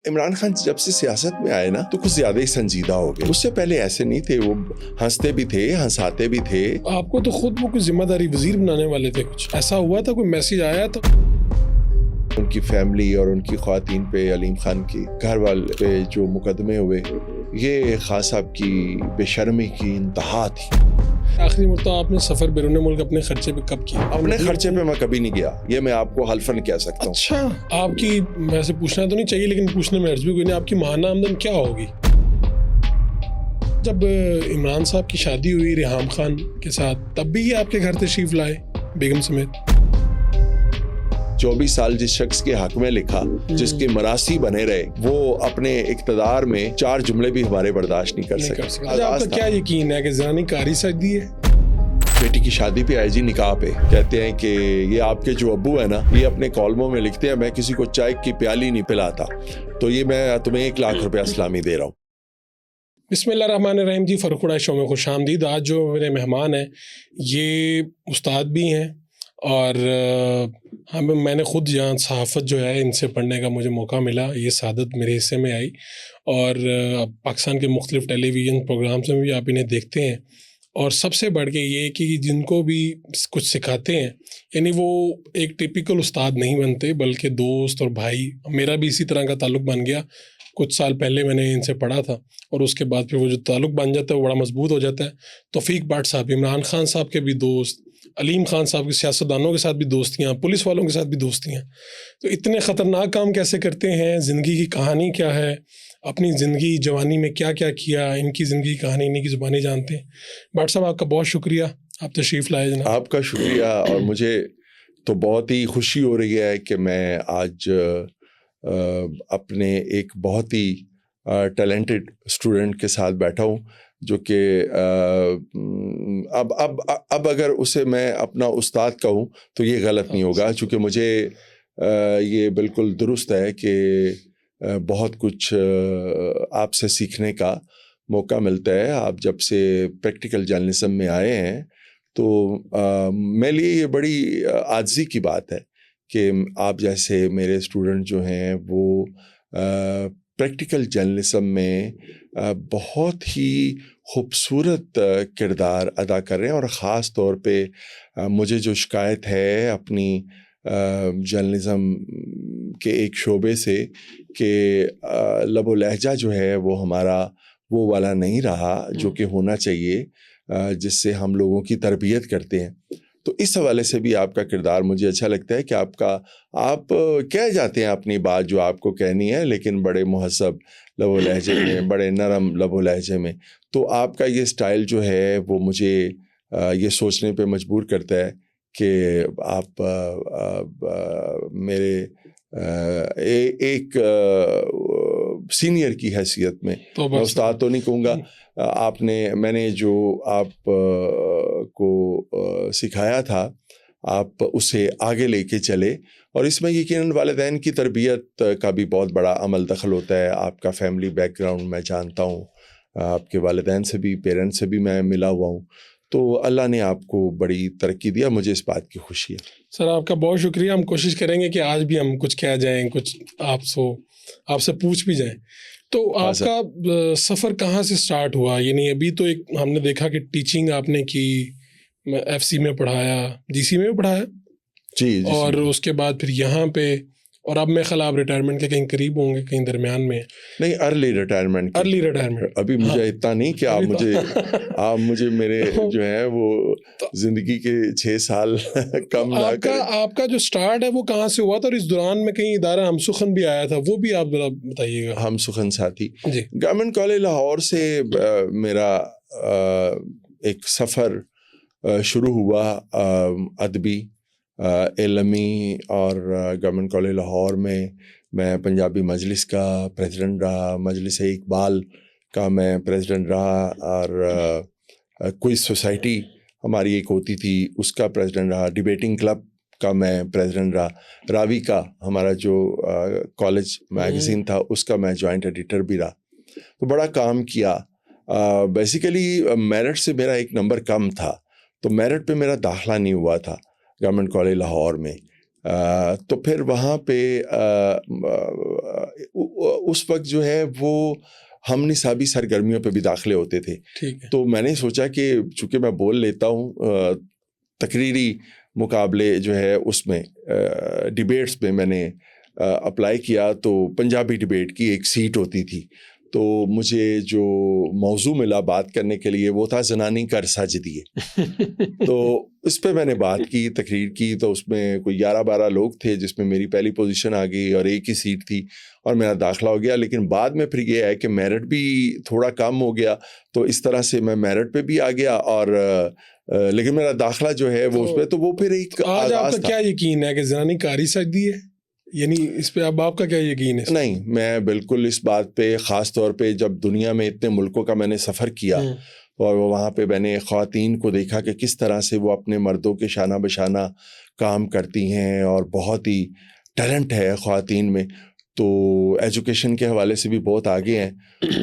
عمران خان جب سے سیاست میں آئے نا تو کچھ زیادہ ہی سنجیدہ ہو گئے. اس سے پہلے ایسے نہیں تھے, وہ ہنستے بھی تھے, ہنساتے بھی تھے. آپ کو تو خود وہ کوئی ذمہ داری وزیر بنانے والے تھے, کچھ ایسا ہوا تھا, کوئی میسیج آیا تھا؟ ان کی فیملی اور ان کی خواتین پہ, علیم خان کی گھر والے پہ جو مقدمے ہوئے, یہ خان صاحب کی بے شرمی کی انتہا تھی. آخری مرتبہ آپ نے سفر بیرون ملک اپنے خرچے پہ کب کیا؟ اپنے خرچے پہ میں کبھی نہیں گیا, یہ میں آپ کو حلفاً کہہ سکتا ہوں. اچھا, آپ کی, ویسے پوچھنا تو نہیں چاہیے لیکن پوچھنے میں عرض بھی کوئی نہیں, آپ کی ماہانہ آمدن کیا ہوگی؟ جب عمران صاحب کی شادی ہوئی ریحام خان کے ساتھ, تب بھی یہ آپ کے گھر تشریف لائے بیگم سمیت؟ 24 سال جس شخص کے حق میں لکھا, جس کے مراثی بنے رہے, وہ اپنے اقتدار میں 4 جملے بھی ہمارے برداشت نہیں کر سکے. آپ کا کیا یقین ہے کہ زنانی کاری سجدی ہے؟ بیٹی کی شادی پہ آئی جی نکاح پہ کہتے ہیں کہ یہ آپ کے جو ابو ہیں نا, یہ اپنے کالموں میں لکھتے ہیں میں کسی کو چائے کی پیالی نہیں پلاتا, تو یہ میں تمہیں 1 لاکھ روپیہ اسلامی دے رہا ہوں. بسم اللہ الرحمن الرحیم. جی, فرخ اڑائی شو میں خوش آمدید. آج جو میرے مہمان ہیں یہ استاد بھی ہیں, اور میں نے خود یہاں صحافت جو ہے ان سے پڑھنے کا مجھے موقع ملا, یہ سعادت میرے حصے میں آئی, اور پاکستان کے مختلف ٹیلی ویژن پروگرامس میں بھی آپ انہیں دیکھتے ہیں, اور سب سے بڑھ کے یہ کہ جن کو بھی کچھ سکھاتے ہیں, یعنی وہ ایک ٹپیکل استاد نہیں بنتے بلکہ دوست اور بھائی. میرا بھی اسی طرح کا تعلق بن گیا, کچھ سال پہلے میں نے ان سے پڑھا تھا, اور اس کے بعد پھر وہ جو تعلق بن جاتا ہے وہ بڑا مضبوط ہو جاتا ہے. توفیق بٹ صاحب, عمران خان صاحب کے بھی دوست, علیم خان صاحب کے سیاستدانوں کے ساتھ بھی دوستیاں, پولیس والوں کے ساتھ بھی دوستیاں. تو اتنے خطرناک کام کیسے کرتے ہیں, زندگی کی کہانی کیا ہے, اپنی زندگی جوانی میں کیا کیا کیا, ان کی زندگی کی کہانی انہیں کی زبانیں جانتے ہیں. بٹ صاحب آپ کا بہت شکریہ, آپ تشریف لائے جناب. آپ کا شکریہ, اور مجھے تو بہت ہی خوشی ہو رہی ہے کہ میں آج اپنے ایک بہت ہی ٹیلنٹڈ اسٹوڈنٹ کے ساتھ بیٹھا ہوں, جو کہ اب اگر اسے میں اپنا استاد کہوں تو یہ غلط نہیں ہوگا, چونکہ مجھے یہ بالکل درست ہے کہ بہت کچھ آپ سے سیکھنے کا موقع ملتا ہے. آپ جب سے پریکٹیکل جرنلزم میں آئے ہیں تو میرے لیے یہ بڑی عاجزی کی بات ہے کہ آپ جیسے میرے اسٹوڈنٹ جو ہیں وہ پریکٹیکل جرنلزم میں بہت ہی خوبصورت کردار ادا کر رہے ہیں. اور خاص طور پہ مجھے جو شکایت ہے اپنی جرنلزم کے ایک شعبے سے کہ لب و لہجہ جو ہے وہ ہمارا وہ والا نہیں رہا جو کہ ہونا چاہیے, جس سے ہم لوگوں کی تربیت کرتے ہیں. تو اس حوالے سے بھی آپ کا کردار مجھے اچھا لگتا ہے کہ آپ کہہ جاتے ہیں اپنی بات جو آپ کو کہنی ہے, لیکن بڑے مہذب لب و لہجے میں, بڑے نرم لب و لہجے میں. تو آپ کا یہ سٹائل جو ہے وہ مجھے یہ سوچنے پہ مجبور کرتا ہے کہ آپ میرے ایک سینئر کی حیثیت میں, میں استاد تو نہیں کہوں گا, میں نے جو آپ کو سکھایا تھا آپ اسے آگے لے کے چلے. اور اس میں یقیناً والدین کی تربیت کا بھی بہت بڑا عمل دخل ہوتا ہے. آپ کا فیملی بیک گراؤنڈ میں جانتا ہوں, آپ کے والدین سے بھی, پیرنٹس سے بھی میں ملا ہوا ہوں, تو اللہ نے آپ کو بڑی ترقی دیا, مجھے اس بات کی خوشی ہے. سر آپ کا بہت شکریہ. ہم کوشش کریں گے کہ آج بھی ہم کچھ کہہ جائیں, کچھ آپ سے پوچھ بھی جائیں. تو آپ کا سفر کہاں سے سٹارٹ ہوا؟ یعنی ابھی تو ایک ہم نے دیکھا کہ ٹیچنگ آپ نے کی, ایف سی میں پڑھایا, جی سی میں بھی پڑھایا, جی, اور اس کے بعد پھر یہاں پہ, اور اب میں خیال آپ ریٹائرمنٹ کے کہیں قریب ہوں گے, کہیں درمیان میں. نہیں, ارلی ریٹائرمنٹ. ابھی مجھے اتنا نہیں کہ آپ مجھے میرے جو ہیں وہ زندگی کے 6 سال کم نہ کریں. آپ کا جو سٹارٹ ہے وہ کہاں سے ہوا تھا, اور اس دوران میں کہیں ادارہ ہم سخن بھی آیا تھا, وہ بھی آپ بتائیے گا. ہم سخن ساتھی جی, گورنمنٹ کالج لاہور سے میرا ایک سفر شروع ہوا ادبی, علمی, اور گورنمنٹ کالج لاہور میں پنجابی مجلس کا پریزیڈنٹ رہا, مجلس اقبال کا میں پریزیڈنٹ رہا, اور کوئز سوسائٹی ہماری ایک ہوتی تھی اس کا پریزیڈنٹ رہا, ڈیبیٹنگ کلب کا میں پریزیڈنٹ رہا, راوی کا ہمارا جو کالج میگزین تھا اس کا میں جوائنٹ ایڈیٹر بھی رہا. تو بڑا کام کیا. بیسیکلی میرٹ سے میرا 1 نمبر کم تھا, تو میرٹ پہ میرا داخلہ نہیں ہوا تھا گورنمنٹ کالج لاہور میں, تو پھر وہاں پہ اس وقت جو ہے وہ ہم نصابی سرگرمیوں پہ بھی داخلے ہوتے تھے. تو میں نے سوچا کہ چونکہ میں بول لیتا ہوں تقریری مقابلے جو ہے اس میں ڈیبیٹس میں نے اپلائی کیا, تو پنجابی ڈیبیٹ کی ایک سیٹ ہوتی تھی. تو مجھے جو موضوع ملا بات کرنے کے لیے وہ تھا زنانی کر سجدیے. تو اس پہ میں نے بات کی, تقریر کی. تو اس میں کوئی 11-12 لوگ تھے جس میں میری پہلی پوزیشن آ گئی اور ایک ہی سیٹ تھی اور میرا داخلہ ہو گیا. لیکن بعد میں پھر یہ ہے کہ میرٹ بھی تھوڑا کم ہو گیا, تو اس طرح سے میں میرٹ پہ بھی آ گیا اور لیکن میرا داخلہ جو ہے وہ اس پہ. تو وہ پھر ایک آج آپ کا کیا یقین ہے کہ زنانی کاری سجدی ہے, یعنی اس پہ اب آپ کا کیا یقین ہے؟ نہیں, میں بالکل اس بات پہ, خاص طور پہ جب دنیا میں اتنے ملکوں کا میں نے سفر کیا اور وہاں پہ میں نے خواتین کو دیکھا کہ کس طرح سے وہ اپنے مردوں کے شانہ بشانہ کام کرتی ہیں اور بہت ہی ٹیلنٹ ہے خواتین میں, تو ایجوکیشن کے حوالے سے بھی بہت آگے ہیں.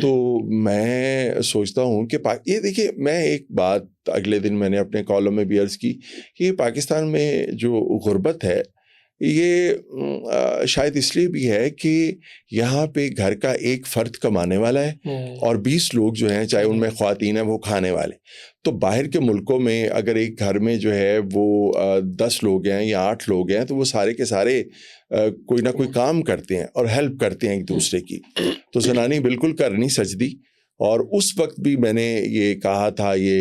تو میں سوچتا ہوں کہ یہ دیکھیے, میں ایک بات اگلے دن میں نے اپنے کالم میں بھی عرض کی کہ پاکستان میں جو غربت ہے یہ شاید اس لیے بھی ہے کہ یہاں پہ گھر کا ایک فرد کمانے والا ہے اور 20 لوگ جو ہیں چاہے ان میں خواتین ہیں وہ کھانے والے. تو باہر کے ملکوں میں اگر ایک گھر میں جو ہے وہ 10 لوگ ہیں یا 8 لوگ ہیں تو وہ سارے کے سارے کوئی نہ کوئی کام کرتے ہیں اور ہیلپ کرتے ہیں ایک دوسرے کی. تو زنانی بالکل کر نہیں سجدی. اور اس وقت بھی میں نے یہ کہا تھا, یہ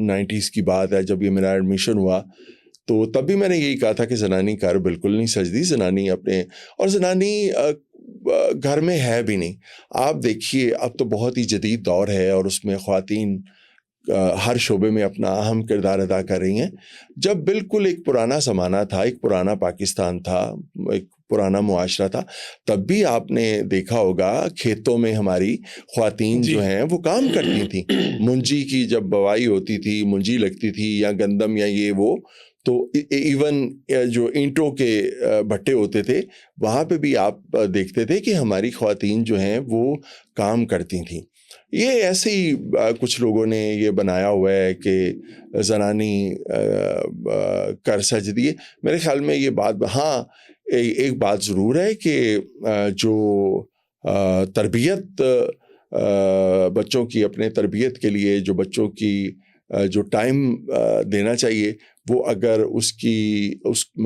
90s کی بات ہے جب یہ میرا ایڈمیشن ہوا, تو تب بھی میں نے یہی کہا تھا کہ زنانی کر بالکل نہیں سجدی. زنانی اپنے, اور زنانی گھر میں ہے بھی نہیں. آپ دیکھیے اب تو بہت ہی جدید دور ہے اور اس میں خواتین ہر شعبے میں اپنا اہم کردار ادا کر رہی ہیں. جب بالکل ایک پرانا زمانہ تھا, ایک پرانا پاکستان تھا, ایک پرانا معاشرہ تھا, تب بھی آپ نے دیکھا ہوگا کھیتوں میں ہماری خواتین جو ہیں وہ کام کرتی تھیں. منجی کی جب بوائی ہوتی تھی, منجی لگتی تھی یا گندم یا یہ وہ, تو ایون جو اینٹوں کے بھٹے ہوتے تھے وہاں پہ بھی آپ دیکھتے تھے کہ ہماری خواتین جو ہیں وہ کام کرتی تھیں. یہ ایسے ہی کچھ لوگوں نے یہ بنایا ہوا ہے کہ زنانی کر سجدی. میرے خیال میں یہ بات, ہاں ایک بات ضرور ہے کہ جو تربیت بچوں کی, اپنے تربیت کے لیے جو بچوں کی جو ٹائم دینا چاہیے وہ اگر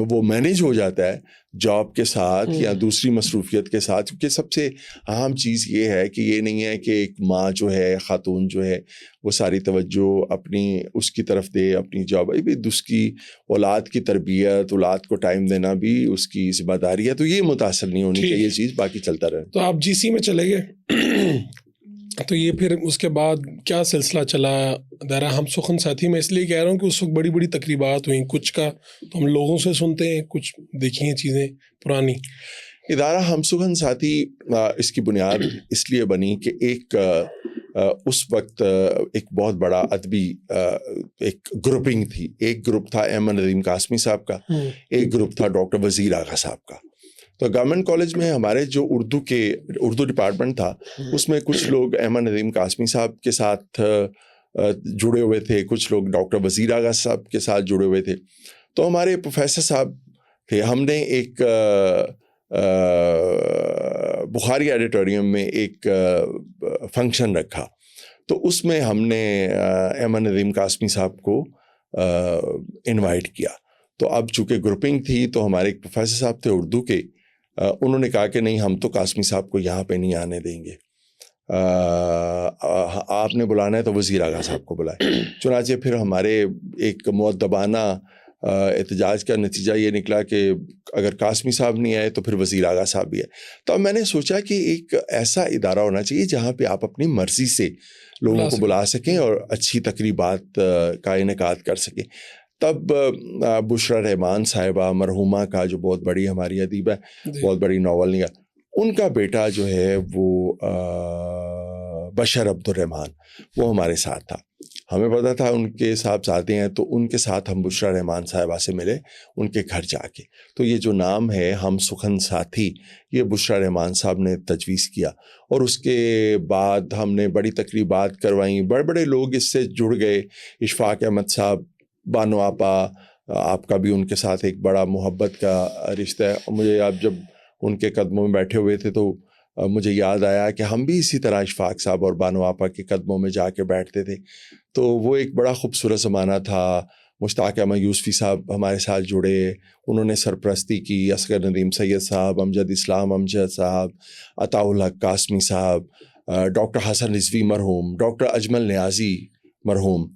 وہ مینیج ہو جاتا ہے جاب کے ساتھ یا دوسری مصروفیت کے ساتھ, کیونکہ سب سے اہم چیز یہ ہے کہ یہ نہیں ہے کہ ایک ماں جو ہے, خاتون جو ہے, وہ ساری توجہ اپنی اس کی طرف دے, اپنی جاب, اس کی اولاد کی تربیت, اولاد کو ٹائم دینا بھی اس کی ذمہ داری ہے. تو یہ متاثر نہیں ہونی چاہیے چیز, باقی چلتا رہے. تو آپ جی سی میں چلے گئے, تو یہ پھر اس کے بعد کیا سلسلہ چلا ادارہ ہم سخن ساتھی میں؟ اس لیے کہہ رہا ہوں کہ اس وقت بڑی بڑی تقریبات ہوئیں, کچھ کا تو ہم لوگوں سے سنتے ہیں, کچھ دیکھی ہیں چیزیں پرانی. ادارہ ہم سخن ساتھی اس کی بنیاد اس لیے بنی کہ ایک اس وقت ایک بہت بڑا ادبی ایک گروپنگ تھی. ایک گروپ تھا احمد ندیم قاسمی صاحب کا, ایک گروپ تھا ڈاکٹر وزیر آغا صاحب کا. تو گورنمنٹ کالج میں ہمارے جو اردو ڈپارٹمنٹ تھا اس میں کچھ لوگ احمد ندیم قاسمی صاحب کے ساتھ جڑے ہوئے تھے, کچھ لوگ ڈاکٹر وزیر آغا صاحب کے ساتھ جڑے ہوئے تھے. تو ہمارے پروفیسر صاحب تھے, ہم نے ایک بخاری آڈیٹوریم میں ایک فنکشن رکھا. تو اس میں ہم نے احمد ندیم قاسمی صاحب کو انوائٹ کیا. تو اب چونکہ گروپنگ تھی تو ہمارے ایک پروفیسر صاحب تھے اردو کے, انہوں نے کہا کہ نہیں ہم تو قاسمی صاحب کو یہاں پہ نہیں آنے دیں گے, آپ نے بلانا ہے تو وزیر اعلیٰ صاحب کو بلائے. چنانچہ پھر ہمارے ایک مؤدبانہ احتجاج کا نتیجہ یہ نکلا کہ اگر قاسمی صاحب نہیں آئے تو پھر وزیر اعلیٰ صاحب بھی آئے. تو اب میں نے سوچا کہ ایک ایسا ادارہ ہونا چاہیے جہاں پہ آپ اپنی مرضی سے لوگوں کو بلا سکیں اور اچھی تقریبات کا انعقاد کر سکیں. تب بشرا رحمان صاحبہ مرحومہ کا جو بہت بڑی ہماری ادیب ہے, بہت بڑی ناول نگار, ان کا بیٹا جو ہے وہ بشر عبد الرحمان, وہ ہمارے ساتھ تھا. ہمیں پتا تھا ان کے صاحبزادے ہیں, تو ان کے ساتھ ہم بشرا رحمان صاحبہ سے ملے ان کے گھر جا کے. تو یہ جو نام ہے ہم سخن ساتھی, یہ بشرا رحمان صاحب نے تجویز کیا, اور اس کے بعد ہم نے بڑی تقریبات کروائیں, بڑے بڑے لوگ اس سے جڑ گئے. اشفاق احمد صاحب, بانو آپا, آپ کا بھی ان کے ساتھ ایک بڑا محبت کا رشتہ ہے. مجھے آپ جب ان کے قدموں میں بیٹھے ہوئے تھے تو مجھے یاد آیا کہ ہم بھی اسی طرح اشفاق صاحب اور بانو آپا کے قدموں میں جا کے بیٹھتے تھے. تو وہ ایک بڑا خوبصورت زمانہ تھا. مشتاق احمد یوسفی صاحب ہمارے ساتھ جڑے, انہوں نے سرپرستی کی. اصغر ندیم سید صاحب, امجد اسلام امجد صاحب, عطاء الحق قاسمی صاحب, ڈاکٹر حسن رضوی مرحوم, ڈاکٹر اجمل نیازی مرحوم,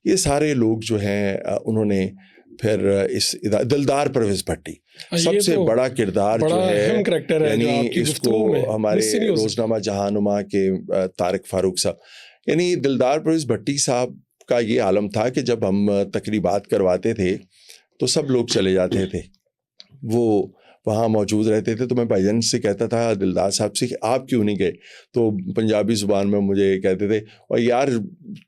یہ سارے لوگ جو ہیں انہوں نے پھر اس دلدار پرویز بھٹی سب سے بڑا کردار جو ہے, یعنی اس کو ہمارے روزنامہ جہاں نما کے طارق فاروق صاحب, یعنی دلدار پرویز بھٹی صاحب کا یہ عالم تھا کہ جب ہم تقریبات کرواتے تھے تو سب لوگ چلے جاتے تھے, وہ وہاں موجود رہتے تھے. تو میں بھائی جان سے کہتا تھا دلدار صاحب سے کہ آپ کیوں نہیں گئے, تو پنجابی زبان میں مجھے کہتے تھے اور یار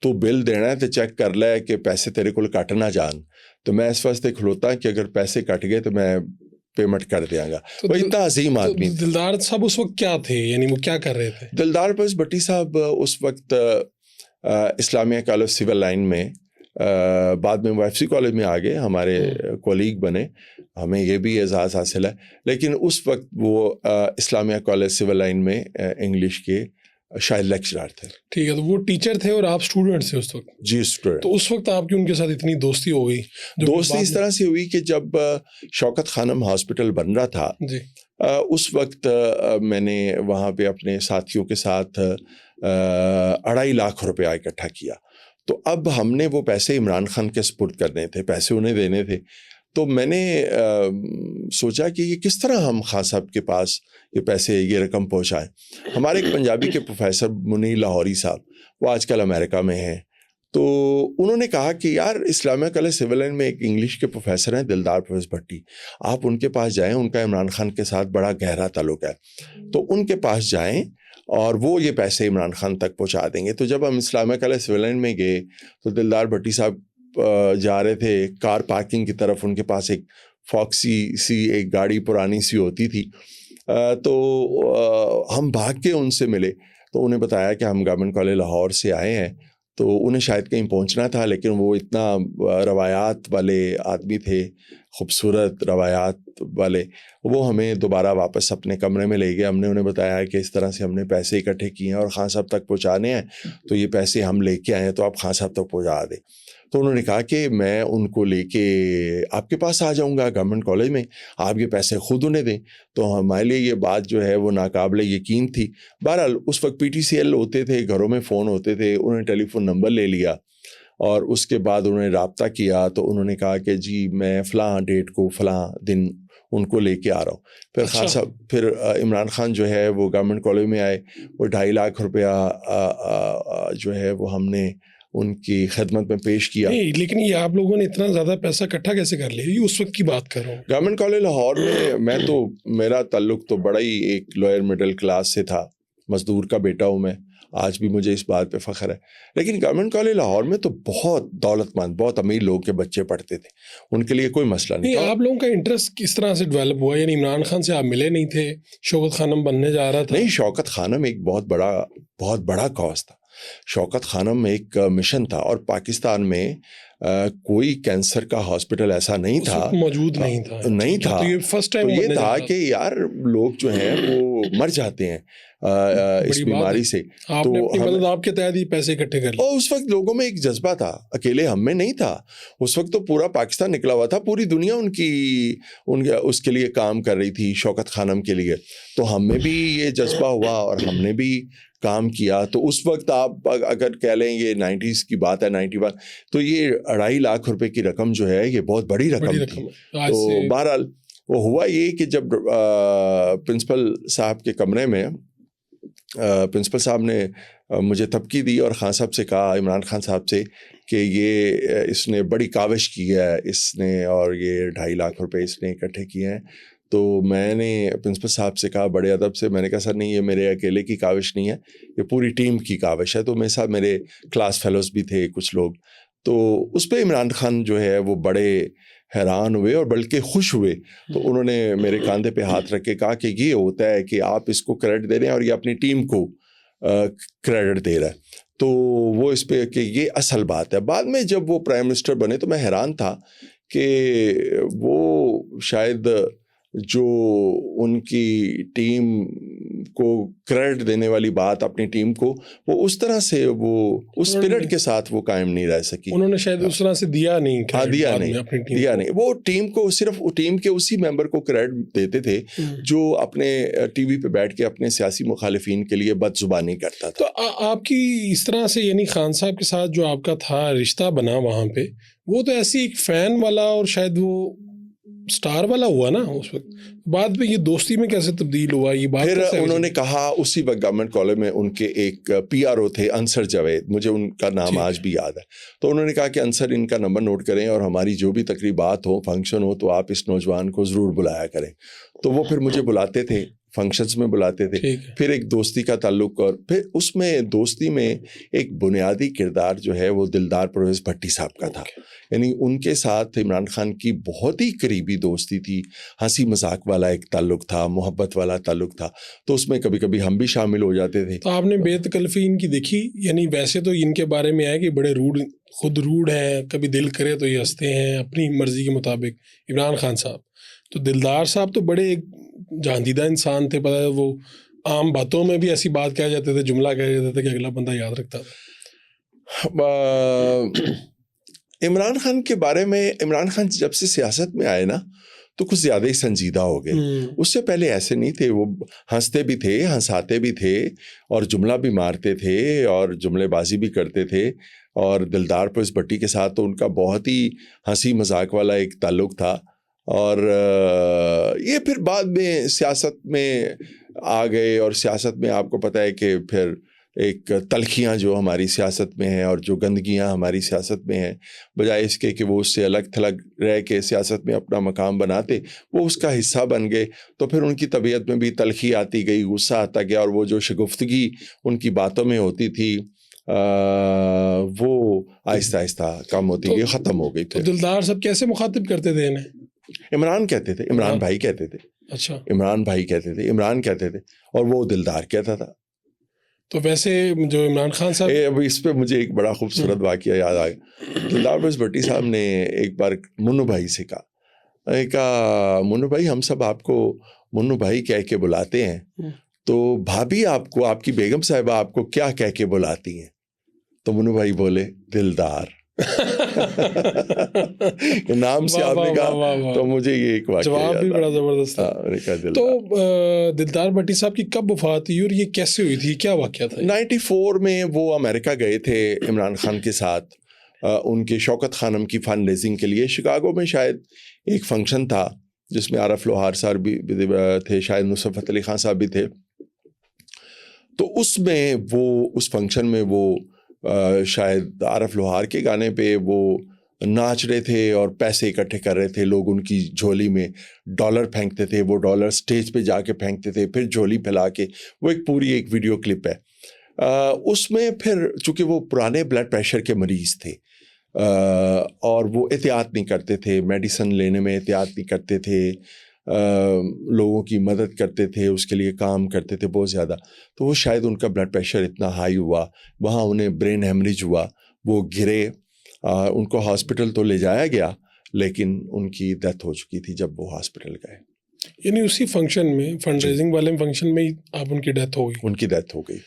تو بل دینا ہے تو چیک کر لے کہ پیسے تیرے کو کٹ نہ جان. تو میں اس واسطے کھلوتا کہ اگر پیسے کٹ گئے تو میں پیمنٹ کر دیا گا. وہ اتنا عظیم آدمی. دلدار صاحب اس وقت کیا تھے, یعنی وہ کیا کر رہے تھے؟ دلدار پرویز بھٹی صاحب اس وقت اسلامیہ کالج سول لائن میں, بعد میں وہ ایف سی کالج میں آ گئے, ہمارے کولیگ بنے, ہمیں یہ بھی اعزاز حاصل ہے. لیکن اس وقت وہ اسلامیہ کالج سول لائن میں انگلش کے شاید لیکچرار تھے. ٹھیک ہے, تو وہ ٹیچر تھے اور آپ اسٹوڈنٹ تھے اس وقت؟ جی اسٹوڈنٹ. تو اس وقت آپ کی ان کے ساتھ اتنی دوستی ہو گئی؟ دوستی اس طرح سے ہوئی کہ جب شوکت خانم ہاسپٹل بن رہا تھا جی, اس وقت میں نے وہاں پہ اپنے ساتھیوں کے ساتھ 2.5 لاکھ روپیہ اکٹھا کیا. تو اب ہم نے وہ پیسے عمران خان کے سپرد کرنے تھے, پیسے انہیں دینے تھے. تو میں نے سوچا کہ یہ کس طرح ہم خان صاحب کے پاس یہ پیسے, یہ رقم پہنچائیں. ہمارے ایک پنجابی کے پروفیسر منیر لاہوری صاحب, وہ آج کل امریکہ میں ہیں, تو انہوں نے کہا کہ یار اسلامیہ کالج سول لائن میں ایک انگلش کے پروفیسر ہیں دلدار پرویز بھٹی, آپ ان کے پاس جائیں, ان کا عمران خان کے ساتھ بڑا گہرا تعلق ہے, تو ان کے پاس جائیں اور وہ یہ پیسے عمران خان تک پہنچا دیں گے. تو جب ہم اسلامیہ کالج سول لائن میں گئے تو دلدار بھٹی صاحب جا رہے تھے کار پارکنگ کی طرف, ان کے پاس ایک فاکسی سی ایک گاڑی پرانی سی ہوتی تھی. تو ہم بھاگ کے ان سے ملے, تو انہیں بتایا کہ ہم گورنمنٹ کالج لاہور سے آئے ہیں. تو انہیں شاید کہیں پہنچنا تھا, لیکن وہ اتنا روایات والے آدمی تھے, خوبصورت روایات والے, وہ ہمیں دوبارہ واپس اپنے کمرے میں لے گئے. ہم نے انہیں بتایا کہ اس طرح سے ہم نے پیسے اکٹھے کیے ہیں اور خان صاحب تک پہنچانے ہیں, تو یہ پیسے ہم لے کے آئے ہیں, تو آپ خان صاحب تک پہنچا دیں. تو انہوں نے کہا کہ میں ان کو لے کے آپ کے پاس آ جاؤں گا گورنمنٹ کالج میں, آپ یہ پیسے خود انہیں دیں. تو ہمارے لیے یہ بات جو ہے وہ ناقابل یقین تھی. بہرحال اس وقت پی ٹی سی ایل ہوتے تھے, گھروں میں فون ہوتے تھے, انہوں نے ٹیلی فون نمبر لے لیا اور اس کے بعد انہوں نے رابطہ کیا. تو انہوں نے کہا کہ جی میں فلاں ڈیٹ کو فلاں دن ان کو لے کے آ رہا ہوں. پھر خان صاحب, پھر عمران خان جو ہے وہ گورنمنٹ کالج میں آئے, وہ 2.5 لاکھ روپیہ جو ہے وہ ہم نے ان کی خدمت میں پیش کیا. لیکن یہ آپ لوگوں نے اتنا زیادہ پیسہ اکٹھا کیسے کر لیا؟ یہ اس وقت کی بات کر رہا ہوں. گورنمنٹ کالج لاہور میں تو میرا تعلق تو بڑا ہی ایک لوئر مڈل کلاس سے تھا, مزدور کا بیٹا ہوں میں, آج بھی مجھے اس بات پہ فخر ہے. لیکن گورنمنٹ کالج لاہور میں تو بہت دولت مند, بہت امیر لوگ کے بچے پڑھتے تھے, ان کے لیے کوئی مسئلہ نہیں تھا. آپ لوگوں کا انٹرسٹ کس طرح سے ڈیولپ ہوا؟ یعنی عمران خان سے آپ ملے نہیں تھے, شوکت خانم بننے جا رہا تھا؟ نہیں, شوکت خانم ایک بہت بڑا کاز تھا. شوکت خانم ایک مشن تھا, اور پاکستان میں کوئی کینسر کا ہاسپٹل ایسا نہیں تھا, موجود نہیں تھا. تو یہ تھا کہ یار لوگ جو ہیں وہ مر جاتے ہیں اس بیماری سے. تو آپ کے تحت ہی پیسے اکٹھے کر لیے. اس وقت لوگوں میں ایک جذبہ تھا, اکیلے ہم میں نہیں تھا. اس وقت تو پورا پاکستان نکلا ہوا تھا, پوری دنیا اس کے لیے کام کر رہی تھی, شوکت خانم کے لیے. تو ہم میں بھی یہ جذبہ ہوا اور ہم نے بھی کام کیا. تو اس وقت آپ اگر کہہ لیں یہ 90s کی بات ہے, 91, تو یہ 2.5 لاکھ روپے کی رقم جو ہے یہ بہت بڑی رقم تھی. تو بہرحال وہ ہوا یہ کہ جب پرنسپل صاحب کے کمرے میں پرنسپل صاحب نے مجھے تبکی دی اور خان صاحب سے کہا, عمران خان صاحب سے, کہ یہ اس نے بڑی کاوش کی ہے اس نے, اور یہ 2.5 لاکھ روپے اس نے اکٹھے کیے ہیں. تو میں نے پرنسپل صاحب سے کہا بڑے ادب سے, میں نے کہا سر نہیں, یہ میرے اکیلے کی کاوش نہیں ہے, یہ پوری ٹیم کی کاوش ہے. تو میرے ساتھ میرے کلاس فیلوز بھی تھے کچھ لوگ. تو اس پہ عمران خان جو ہے وہ بڑے حیران ہوئے اور بلکہ خوش ہوئے. تو انہوں نے میرے کاندھے پہ ہاتھ رکھ کے کہا کہ یہ ہوتا ہے کہ آپ اس کو کریڈٹ دے رہے ہیں اور یہ اپنی ٹیم کو کریڈٹ دے رہا ہے. تو وہ اس پہ کہ یہ اصل بات ہے. بعد میں جب وہ پرائم منسٹر بنے تو میں حیران تھا کہ وہ شاید جو ان کی ٹیم کو کریڈٹ دینے والی بات اپنی ٹیم کو وہ اس طرح سے وہ اس اسپرٹ کے ساتھ وہ قائم نہیں رہ سکی. انہوں نے شاید اس طرح سے دیا نہیں. دیا نہیں. وہ ٹیم کو صرف ٹیم کے اسی ممبر کو کریڈٹ دیتے تھے جو اپنے ٹی وی پہ بیٹھ کے اپنے سیاسی مخالفین کے لیے بد زبانی کرتا تھا. تو آپ کی اس طرح سے یعنی خان صاحب کے ساتھ جو آپ کا تھا رشتہ بنا وہاں پہ, وہ تو ایسی ایک فین والا اور شاید وہ سٹار والا ہوا نا اس وقت. بعد میں یہ دوستی میں کیسے تبدیل ہوا یہ بات؟ پھر انہوں نے کہا اسی وقت گورنمنٹ کالج میں ان کے ایک پی آر او تھے انصر جاوید, مجھے ان کا نام آج بھی یاد ہے. تو انہوں نے کہا کہ انصر ان کا نمبر نوٹ کریں اور ہماری جو بھی تقریبات ہو فنکشن ہو تو آپ اس نوجوان کو ضرور بلایا کریں. تو وہ پھر مجھے بلاتے تھے, فنکشنز میں بلاتے تھے. پھر ایک دوستی کا تعلق, اور پھر اس میں دوستی میں ایک بنیادی کردار جو ہے وہ دلدار پرویز بھٹی صاحب کا تھا. یعنی ان کے ساتھ عمران خان کی بہت ہی قریبی دوستی تھی, ہنسی مذاق والا ایک تعلق تھا, محبت والا تعلق تھا. تو اس میں کبھی کبھی ہم بھی شامل ہو جاتے تھے. تو آپ نے بے تکلفی ان کی دیکھی؟ یعنی ویسے تو ان کے بارے میں ہے کہ بڑے روڈ, خود روڈ ہیں, کبھی دل کرے تو یہ ہنستے ہیں اپنی مرضی کے مطابق عمران خان صاحب. تو دلدار صاحب تو بڑے ایک جاندیدہ انسان تھے, پتہ ہے وہ عام باتوں میں بھی ایسی بات کہہ جاتے تھے, جملہ کہہ جاتے تھے کہ اگلا بندہ یاد رکھتا تھا. عمران خان کے بارے میں, عمران خان جب سے سیاست میں آئے نا تو کچھ زیادہ ہی سنجیدہ ہو گئے. اس سے پہلے ایسے نہیں تھے. وہ ہنستے بھی تھے, ہنساتے بھی تھے, اور جملہ بھی مارتے تھے, اور جملے بازی بھی کرتے تھے. اور دلدار پرویز بھٹی کے ساتھ تو ان کا بہت ہی ہنسی مذاق والا ایک تعلق تھا. اور یہ پھر بعد میں سیاست میں آ گئے, اور سیاست میں آپ کو پتہ ہے کہ پھر ایک تلخیاں جو ہماری سیاست میں ہیں اور جو گندگیاں ہماری سیاست میں ہیں, بجائے اس کے کہ وہ اس سے الگ تھلگ رہ کے سیاست میں اپنا مقام بناتے, وہ اس کا حصہ بن گئے. تو پھر ان کی طبیعت میں بھی تلخی آتی گئی, غصہ آتا گیا, اور وہ جو شگفتگی ان کی باتوں میں ہوتی تھی وہ آہستہ آہستہ کم ہوتی گئی, ختم ہو گئی. تو دلدار صاحب کیسے مخاطب کرتے تھے انہیں؟ عمران کہتے تھے, عمران بھائی کہتے تھے. اچھا, عمران بھائی کہتے تھے, عمران کہتے تھے, اور وہ دلدار کہتا تھا. تو ویسے جو عمران خان صاحب, اب اس پہ مجھے ایک بڑا خوبصورت واقعہ یاد آ گیا. دلدار پرویز بھٹی صاحب نے ایک بار منو بھائی سے کہا منو بھائی ہم سب آپ کو منو بھائی کہہ کے بلاتے ہیں, تو بھابھی آپ کو, آپ کی بیگم صاحبہ آپ کو کیا کہہ کے بلاتی ہیں؟ تو منو بھائی بولے دلدار. نام سے آپ نے کہا, تو مجھے یہ ایک واقعہ جواب بھی بڑا زبردست تھا. تو دلدار بھٹی صاحب کی کب وفات ہوئی اور یہ کیسے ہوئی تھی, کیا واقعہ تھا؟ 94 میں وہ امریکہ گئے تھے عمران خان کے ساتھ, ان کے شوکت خانم کی فنڈ ریزنگ کے لیے. شکاگو میں شاید ایک فنکشن تھا جس میں عارف لوہار صاحب بھی تھے, شاید نصرت علی خان صاحب بھی تھے. تو اس میں وہ, اس فنکشن میں وہ شاید عارف لوہار کے گانے پہ وہ ناچ رہے تھے اور پیسے اکٹھے کر رہے تھے. لوگ ان کی جھولی میں ڈالر پھینکتے تھے, وہ ڈالر سٹیج پہ جا کے پھینکتے تھے, پھر جھولی پھیلا کے. وہ ایک پوری ایک ویڈیو کلپ ہے. اس میں پھر چونکہ وہ پرانے بلڈ پریشر کے مریض تھے اور وہ احتیاط نہیں کرتے تھے, میڈیسن لینے میں احتیاط نہیں کرتے تھے, لوگوں کی مدد کرتے تھے, اس کے لیے کام کرتے تھے بہت زیادہ. تو وہ شاید ان کا بلڈ پریشر اتنا ہائی ہوا, وہاں انہیں برین ہیمریج ہوا, وہ گرے. ان کو ہاسپٹل تو لے جایا گیا لیکن ان کی ڈیتھ ہو چکی تھی جب وہ ہاسپٹل گئے. یعنی اسی فنکشن میں, فنڈ ریزنگ والے فنکشن میں آپ ان کی ڈیتھ ہو گئی؟ ان کی ڈیتھ ہو گئی.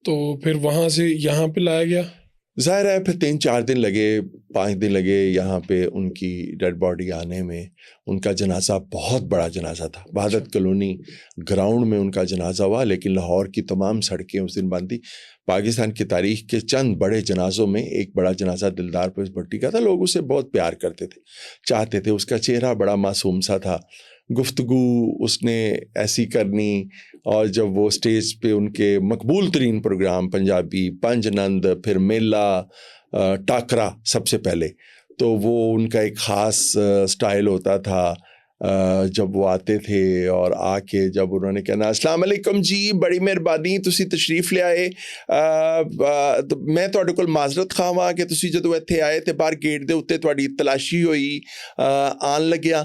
تو پھر وہاں سے یہاں پہ لایا گیا. ظاہر ہے پھر 3-4 دن لگے, 5 دن لگے یہاں پہ ان کی ڈیڈ باڈی آنے میں. ان کا جنازہ بہت بڑا جنازہ تھا, وحدت کالونی گراؤنڈ میں ان کا جنازہ ہوا, لیکن لاہور کی تمام سڑکیں اس دن بند تھی. پاکستان کی تاریخ کے چند بڑے جنازوں میں ایک بڑا جنازہ دلدار پرویز بھٹی کا تھا. لوگ اسے بہت پیار کرتے تھے, چاہتے تھے. اس کا چہرہ بڑا معصوم سا تھا, گفتگو اس نے ایسی کرنی, اور جب وہ اسٹیج پہ ان کے مقبول ترین پروگرام پنجابی پنج نند, پھر میلہ, ٹاکرا سب سے پہلے, تو وہ ان کا ایک خاص سٹائل ہوتا تھا. جب وہ آتے تھے اور آ کے جب انہوں نے کہنا السلام علیکم جی, بڑی مہربانی تسی تشریف لے آئے, میں ਤੁਹਾਡੇ ਕੋਲ ਮਾਜ਼ਰਤ ਖਾਵਾਂ ਕਿ ਤੁਸੀਂ ਜਦੋਂ ਇੱਥੇ ਆਏ ਤੇ ਬਾਹਰ ਗੇਟ ਦੇ ਉੱਤੇ ਤੁਹਾਡੀ ਤਲਾਸ਼ੀ ਹੋਈ ਆਉਣ ਲੱਗਿਆ,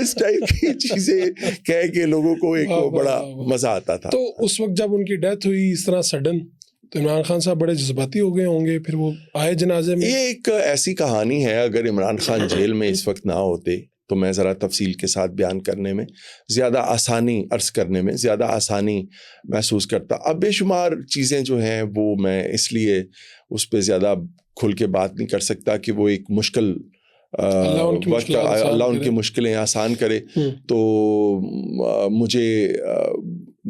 اس ٹائپ کی چیزیں کہہ کے لوگوں کو ایک بڑا مزہ آتا تھا. تو اس وقت جب ان کی ڈیتھ ہوئی اس طرح سڈن, تو عمران خان صاحب بڑے جذباتی ہو گئے ہوں گے پھر وہ آئے جنازے میں. یہ ایک ایسی کہانی ہے, اگر عمران خان جیل میں اس وقت نہ ہوتے تو میں ذرا تفصیل کے ساتھ بیان کرنے میں زیادہ آسانی, عرض کرنے میں زیادہ آسانی محسوس کرتا. اب بے شمار چیزیں جو ہیں وہ میں اس لیے اس پہ زیادہ کھل کے بات نہیں کر سکتا کہ وہ ایک مشکل وقت, اللہ ان کی مشکلیں آسان کرے. تو مجھے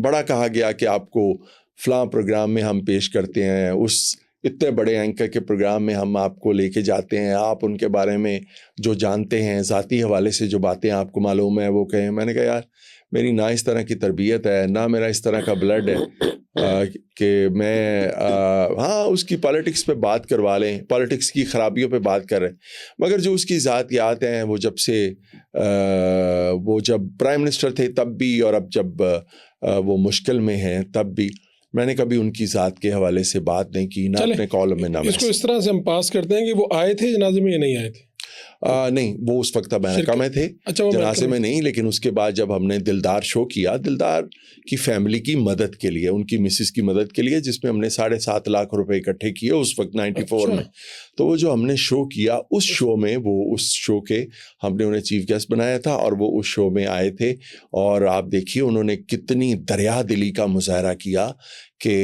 بڑا کہا گیا کہ آپ کو فلاں پروگرام میں ہم پیش کرتے ہیں, اس اتنے بڑے اینکر کے پروگرام میں ہم آپ کو لے کے جاتے ہیں, آپ ان کے بارے میں جو جانتے ہیں, ذاتی حوالے سے جو باتیں آپ کو معلوم ہیں وہ کہیں. میں نے کہا یار میری نہ اس طرح کی تربیت ہے, نہ میرا اس طرح کا بلڈ ہے کہ میں ہاں اس کی پالیٹکس پہ بات کروا لیں, پالیٹکس کی خرابیوں پہ بات کر رہے ہیں, مگر جو اس کی ذاتیات ہیں وہ جب پرائم منسٹر تھے تب بھی اور اب جب وہ مشکل میں ہیں تب بھی میں نے کبھی ان کی ذات کے حوالے سے بات نہیں کی, نہ اپنے کالم میں. نہ اس کو اس طرح سے ہم پاس کرتے ہیں کہ وہ آئے تھے جنازے میں یا نہیں آئے تھے؟ نہیں, وہ اس وقت امریکہ میں تھے, جنازے میں نہیں. لیکن اس کے بعد جب ہم نے دلدار شو کیا, دلدار کی فیملی کی مدد کے لیے, ان کی مسز کی مدد کے لیے, جس میں ہم نے 7.5 لاکھ روپے اکٹھے کیے اس وقت 94 میں. تو وہ جو ہم نے شو کیا اس شو میں, وہ اس شو کے ہم نے انہیں چیف گیسٹ بنایا تھا اور وہ اس شو میں آئے تھے. اور آپ دیکھیے انہوں نے کتنی دریا دلی کا مظاہرہ کیا کہ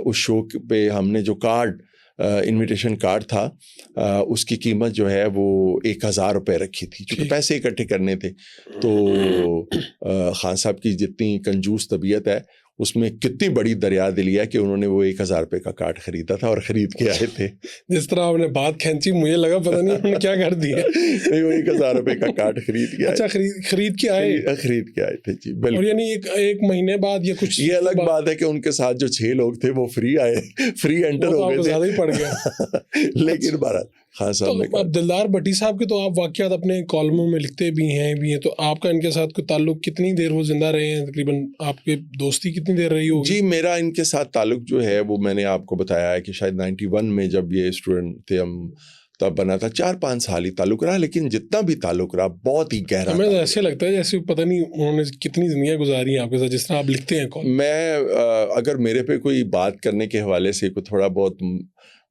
اس شو پہ ہم نے جو کارڈ انویٹیشن کارڈ تھا اس کی قیمت جو ہے وہ 1000 روپے رکھی تھی, چونکہ پیسے اکٹھے کرنے تھے. تو خان صاحب کی جتنی کنجوس طبیعت ہے اس میں کتنی بڑی دریا دلی ہے کہ انہوں نے وہ 1000 روپے کا کارڈ خریدا تھا اور خرید کے آئے تھے. جس طرح آپ نے بات کھینچی مجھے لگا پتہ نہیں انہوں نے کیا کر دیا. نہیں, وہ 1000 روپے کا کارڈ خرید کے. اچھا, خرید کے آئے تھے جی, بالکل. اور یعنی ایک مہینے بعد یا کچھ, یہ الگ بات ہے کہ ان کے ساتھ جو 6 لوگ تھے وہ فری آئے, فری انٹر ہو گئے تھے, زیادہ ہی پڑ گیا. لیکن بہرحال خان صاحب نے اب دلدار بھٹی صاحب کے تو آپ واقعات اپنے کالموں میں لکھتے بھی ہیں, تو آپ کا ان کے ساتھ کوئی تعلق کتنی دیر وہ زندہ رہے ہیں, تقریباً آپ کے دوستی کتنی دیر رہی ہوگی؟ جی, میرا ان کے ساتھ تعلق جو ہے وہ میں نے آپ کو بتایا ہے کہ شاید 91 میں جب یہ اسٹوڈنٹ تھے ہم تب بنا تھا, 4-5 سال ہی تعلق رہا, لیکن جتنا بھی تعلق رہا بہت ہی گہرا. ہمیں ایسے لگتا ہے جیسے پتہ نہیں انہوں نے کتنی زندگیاں گزاری ہیں آپ کے ساتھ, جس طرح آپ لکھتے ہیں. میں اگر میرے پہ کوئی بات کرنے کے حوالے سے کوئی تھوڑا بہت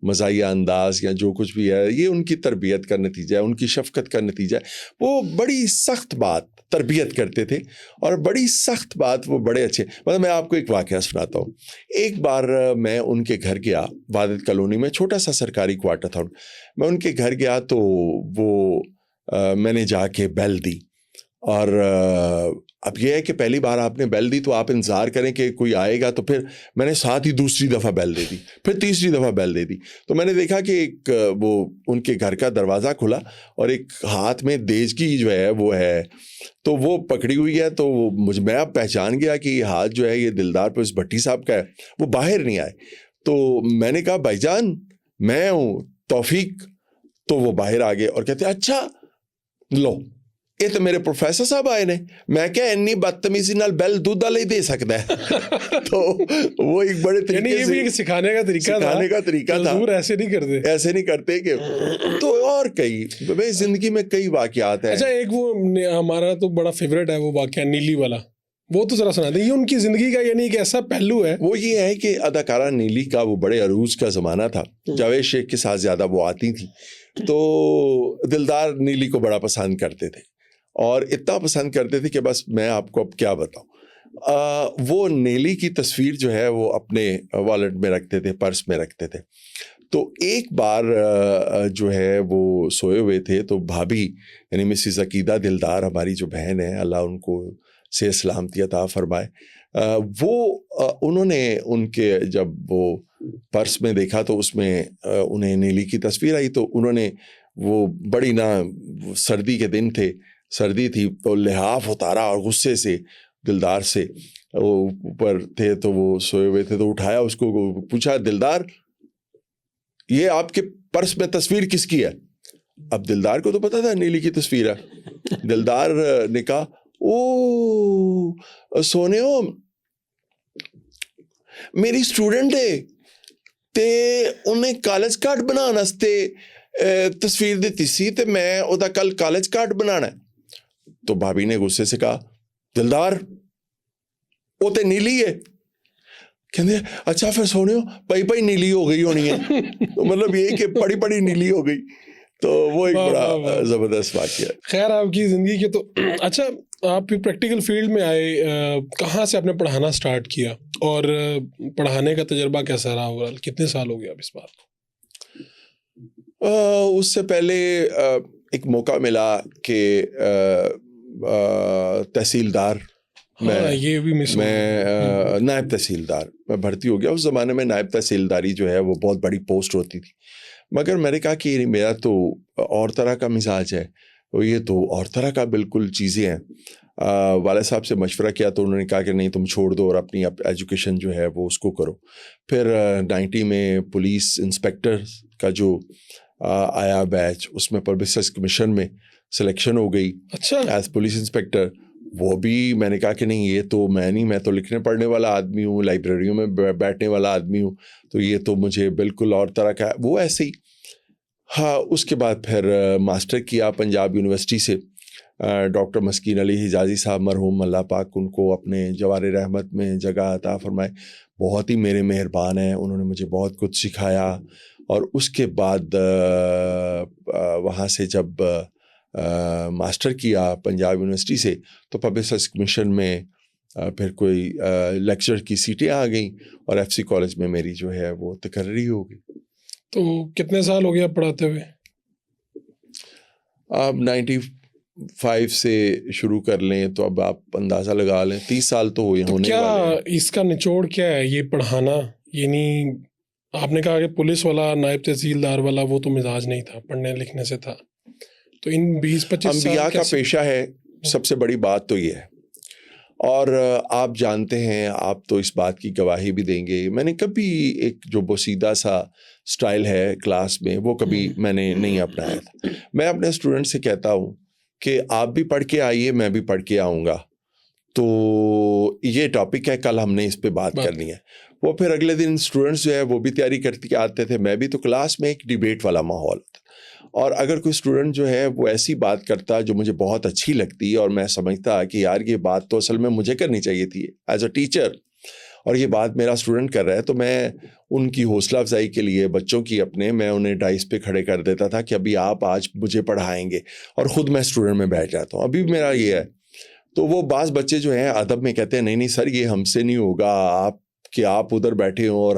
مزاحیہ انداز یا جو کچھ بھی ہے, یہ ان کی تربیت کا نتیجہ ہے, ان کی شفقت کا نتیجہ ہے. وہ بڑی سخت بات تربیت کرتے تھے اور بڑی سخت بات, وہ بڑے اچھے. مطلب میں آپ کو ایک واقعہ سناتا ہوں. ایک بار میں ان کے گھر گیا, وادت کالونی میں چھوٹا سا سرکاری کوارٹر تھا, میں ان کے گھر گیا تو وہ میں نے جا کے بیل دی. اور اب یہ ہے کہ پہلی بار آپ نے بیل دی تو آپ انتظار کریں کہ کوئی آئے گا, تو پھر میں نے ساتھ ہی دوسری دفعہ بیل دے دی, پھر تیسری دفعہ بیل دے دی. تو میں نے دیکھا کہ ایک وہ ان کے گھر کا دروازہ کھلا اور ایک ہاتھ میں دیجکی جو ہے وہ ہے, تو وہ پکڑی ہوئی ہے. تو میں اب پہچان گیا کہ یہ ہاتھ جو ہے یہ دلدار پولیس بھٹی صاحب کا ہے. وہ باہر نہیں آئے, تو میں نے کہا بھائی جان میں ہوں توفیق. تو وہ باہر آ گئے اور کہتے اچھا لو یہ تو میرے پروفیسر صاحب آئے نے. میں کیا انی بدتمیزی نال بیل دودھ والا ہی دے سکتا ہے. تو وہ ایک بڑے طریقے سے سکھانے کا طریقہ تھا, ایسے نہیں کرتے کہ. تو اور کئی زندگی میں کئی واقعات ہیں. اچھا, ایک وہ ہمارا تو بڑا فیوریٹ ہے وہ واقعہ نیلی والا, وہ تو ذرا سنا دیں. یہ ان کی زندگی کا یعنی ایک ایسا پہلو ہے. وہ یہ ہے کہ اداکارہ نیلی کا وہ بڑے عروج کا زمانہ تھا, جاوید شیخ کے ساتھ زیادہ وہ آتی تھی, تو دلدار نیلی کو بڑا پسند کرتے تھے اور اتنا پسند کرتے تھے کہ بس میں آپ کو اب کیا بتاؤں. وہ نیلی کی تصویر جو ہے وہ اپنے والیٹ میں رکھتے تھے, پرس میں رکھتے تھے. تو ایک بار جو ہے وہ سوئے ہوئے تھے, تو بھابھی یعنی مسز عقیدہ دلدار ہماری جو بہن ہے, اللہ ان کو سے سلامتی عطا فرمائے, وہ انہوں نے ان کے جب وہ پرس میں دیکھا تو اس میں انہیں نیلی کی تصویر آئی. تو انہوں نے وہ بڑی سردی کے دن تھے, سردی تھی, تو لحاف اتارا اور غصے سے دلدار سے, وہ اوپر تھے تو وہ سوئے ہوئے تھے, تو اٹھایا اس کو, پوچھا دلدار یہ آپ کے پرس میں تصویر کس کی ہے؟ اب دلدار کو تو پتا تھا نیلی کی تصویر ہے. دلدار نے کہا او سونے ہو میری اسٹوڈنٹ ہے تے انہیں کالج کارڈ بنانا واسطے تصویر دیتی سی تے میں اودا کل کالج کارڈ بنانا ہے. تو بھابھی نے غصے سے کہا دلدار وہ تے نیلی ہے, کہتے اچھا پھر سونے ہو پئی پئی نیلی ہو گئی ہونی ہے تو مطلب یہ کہ پڑی پڑی نیلی ہو گئی. تو وہ ایک بڑا زبردست واقعہ ہے. خیر آپ کی زندگی کے تو اچھا آپ پریکٹیکل فیلڈ میں آئے, کہاں سے آپ نے پڑھانا سٹارٹ کیا اور پڑھانے کا تجربہ کیسا رہا اوورال, کتنے سال ہو گیا اب اس بات کو؟ اس سے پہلے ایک موقع ملا کہ تحصیلدار میں نائب تحصیلدار میں بھرتی ہو گیا. اس زمانے میں نائب تحصیلداری جو ہے وہ بہت بڑی پوسٹ ہوتی تھی. مگر میں نے کہا کہ میرا تو اور طرح کا مزاج ہے, یہ تو اور طرح کا بالکل چیزیں ہیں. والد صاحب سے مشورہ کیا تو انہوں نے کہا کہ نہیں تم چھوڑ دو اور اپنی ایجوکیشن جو ہے وہ اس کو کرو. پھر 90 میں پولیس انسپیکٹر کا جو آیا بیچ, اس میں پبلک سروس کمیشن میں سلیکشن ہو گئی ایز پولیس انسپیکٹر. وہ بھی میں نے کہا کہ نہیں یہ تو میں نہیں, میں تو لکھنے پڑھنے والا آدمی ہوں, لائبریریوں میں بیٹھنے والا آدمی ہوں, تو یہ تو مجھے بالکل اور طرح کا وہ ایسے ہی. ہاں اس کے بعد پھر ماسٹر کیا پنجاب یونیورسٹی سے. ڈاکٹر مسکین علی حجازی صاحب مرحوم اللہ پاک ان کو اپنے جوار رحمت میں جگہ عطا فرمائے, بہت ہی میرے مہربان ہیں. انہوں نے مجھے بہت کچھ سکھایا. اور اس کے بعد وہاں سے جب ماسٹر کیا پنجاب یونیورسٹی سے تو پبلک سروس کمیشن میں پھر کوئی لیکچر کی سیٹیں آ گئیں اور ایف سی کالج میں میری جو ہے وہ تقرری ہو گئی. تو کتنے سال ہو گیا پڑھاتے ہوئے؟ آپ 95 سے شروع کر لیں تو اب آپ اندازہ لگا لیں 30 سال تو ہونے والے ہیں. کیا اس کا نچوڑ کیا ہے یہ پڑھانا؟ یعنی آپ نے کہا کہ پولیس والا نائب تحصیلدار والا وہ تو مزاج نہیں تھا, پڑھنے لکھنے سے تھا, تو ان 20-25 انبیاء کا پیشہ ہے. سب سے بڑی بات تو یہ ہے. اور آپ جانتے ہیں, آپ تو اس بات کی گواہی بھی دیں گے, میں نے کبھی ایک جو بوسیدہ سا سٹائل ہے کلاس میں وہ کبھی میں نے نہیں اپنایا تھا. میں اپنے اسٹوڈنٹ سے کہتا ہوں کہ آپ بھی پڑھ کے آئیے, میں بھی پڑھ کے آؤں گا, تو یہ ٹاپک ہے, کل ہم نے اس پہ بات کرنی ہے. وہ پھر اگلے دن اسٹوڈنٹس جو ہے وہ بھی تیاری کرتے کے آتے تھے, میں بھی, تو کلاس میں ایک ڈیبیٹ والا ماحول ہوتا. اور اگر کوئی اسٹوڈنٹ جو ہے وہ ایسی بات کرتا جو مجھے بہت اچھی لگتی اور میں سمجھتا کہ یار یہ بات تو اصل میں مجھے کرنی چاہیے تھی ایز اے ٹیچر, اور یہ بات میرا اسٹوڈنٹ کر رہا ہے, تو میں ان کی حوصلہ افزائی کے لیے بچوں کی اپنے میں انہیں ڈائس پہ کھڑے کر دیتا تھا کہ ابھی آپ آج مجھے پڑھائیں گے, اور خود میں اسٹوڈنٹ میں بیٹھ جاتا ہوں. ابھی میرا یہ ہے. تو وہ بعض بچے جو ہیں ادب میں کہتے ہیں نہیں سر یہ ہم سے نہیں ہوگا, آپ کہ آپ ادھر بیٹھے ہوں اور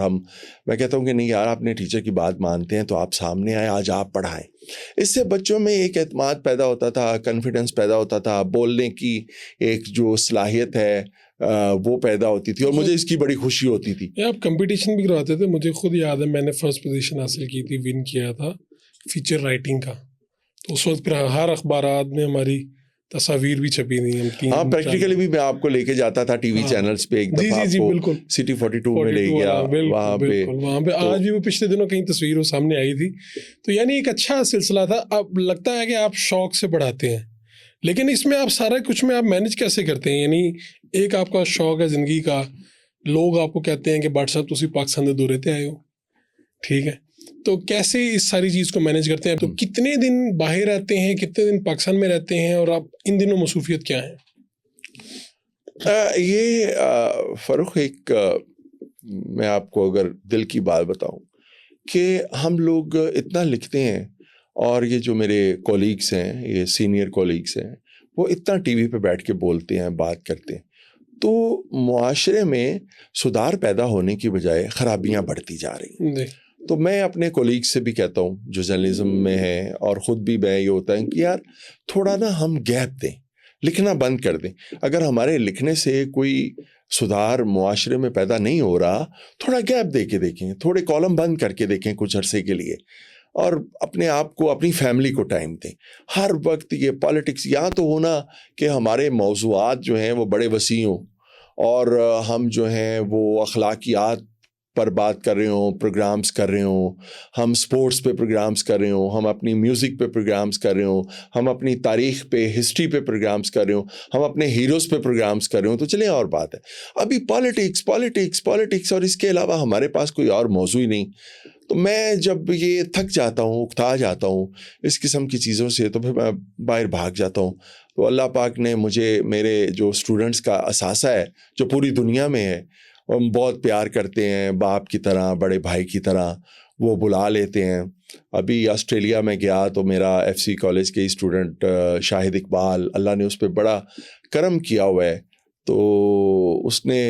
میں کہتا ہوں کہ نہیں یار, آپ نے ٹیچر کی بات مانتے ہیں تو آپ سامنے آئے, آج آپ پڑھائیں. اس سے بچوں میں ایک اعتماد پیدا ہوتا تھا, کانفیڈنس پیدا ہوتا تھا, بولنے کی ایک جو صلاحیت ہے وہ پیدا ہوتی تھی, اور مجھے اس کی بڑی خوشی ہوتی تھی. آپ کمپٹیشن بھی کرواتے تھے, مجھے خود یاد ہے میں نے فرسٹ پوزیشن حاصل کی تھی, ون کیا تھا فیچر رائٹنگ کا. تو اس وقت پھر ہر اخبارات میں ہماری تصاویر بھی چھپی تھی. ہاں پریکٹیکلی بھی میں آپ کو لے کے جاتا تھا ٹی وی چینلز پہ. ایک دفعہ جی بالکل سٹی 42 میں لے گیا, وہاں پہ آج بھی وہ پچھلے دنوں کہیں تصویر سامنے آئی تھی. تو یعنی ایک اچھا سلسلہ تھا. اب لگتا ہے کہ آپ شوق سے پڑھاتے ہیں, لیکن اس میں آپ سارا کچھ میں آپ مینج کیسے کرتے ہیں؟ یعنی ایک آپ کا شوق ہے زندگی کا, لوگ آپ کو کہتے ہیں کہ بٹ صاحب تسی پاکستان دے دورے تے آئے ہو, ٹھیک ہے, تو کیسے اس ساری چیز کو مینج کرتے ہیں؟ تو کتنے دن باہر رہتے ہیں, کتنے دن پاکستان میں رہتے ہیں, اور آپ ان دنوں مصروفیت کیا ہے؟ یہ فروخ ایک میں آپ کو اگر دل کی بات بتاؤں کہ ہم لوگ اتنا لکھتے ہیں, اور یہ جو میرے کولیگس ہیں, یہ سینئر کولیگس ہیں, وہ اتنا ٹی وی پہ بیٹھ کے بولتے ہیں, بات کرتے ہیں, تو معاشرے میں سدھار پیدا ہونے کی بجائے خرابیاں بڑھتی جا رہی ہیں. تو میں اپنے کولیگ سے بھی کہتا ہوں جو جرنلزم میں ہیں, اور خود بھی میں یہ ہوتا ہے کہ یار تھوڑا نا ہم گیپ دیں, لکھنا بند کر دیں. اگر ہمارے لکھنے سے کوئی سدھار معاشرے میں پیدا نہیں ہو رہا, تھوڑا گیپ دے کے دیکھیں, تھوڑے کالم بند کر کے دیکھیں کچھ عرصے کے لیے, اور اپنے آپ کو, اپنی فیملی کو ٹائم دیں. ہر وقت یہ پالیٹکس یا تو ہونا کہ ہمارے موضوعات جو ہیں وہ بڑے وسیع ہوں, اور ہم جو ہیں وہ اخلاقیات پر بات کر رہے ہوں, پروگرامز کر رہے ہوں, ہم سپورٹس پہ پروگرامز کر رہے ہوں, ہم اپنی میوزک پہ پروگرامز کر رہے ہوں, ہم اپنی تاریخ پہ, ہسٹری پہ پروگرامز کر رہے ہوں, ہم اپنے ہیروز پہ پروگرامز کر رہے ہوں, تو چلیں اور بات ہے. ابھی پالیٹکس اور اس کے علاوہ ہمارے پاس کوئی اور موضوع ہی نہیں. تو میں جب یہ تھک جاتا ہوں, اکتا جاتا ہوں اس قسم کی چیزوں سے, تو پھر میں باہر بھاگ جاتا ہوں. تو اللہ پاک نے مجھے میرے جو اسٹوڈنٹس کا اثاثہ ہے جو پوری دنیا میں ہے, بہت پیار کرتے ہیں، باپ کی طرح، بڑے بھائی کی طرح وہ بلا لیتے ہیں. ابھی آسٹریلیا میں گیا تو میرا ایف سی کالج کے اسٹوڈنٹ شاہد اقبال، اللہ نے اس پہ بڑا کرم کیا ہوا ہے، تو اس نے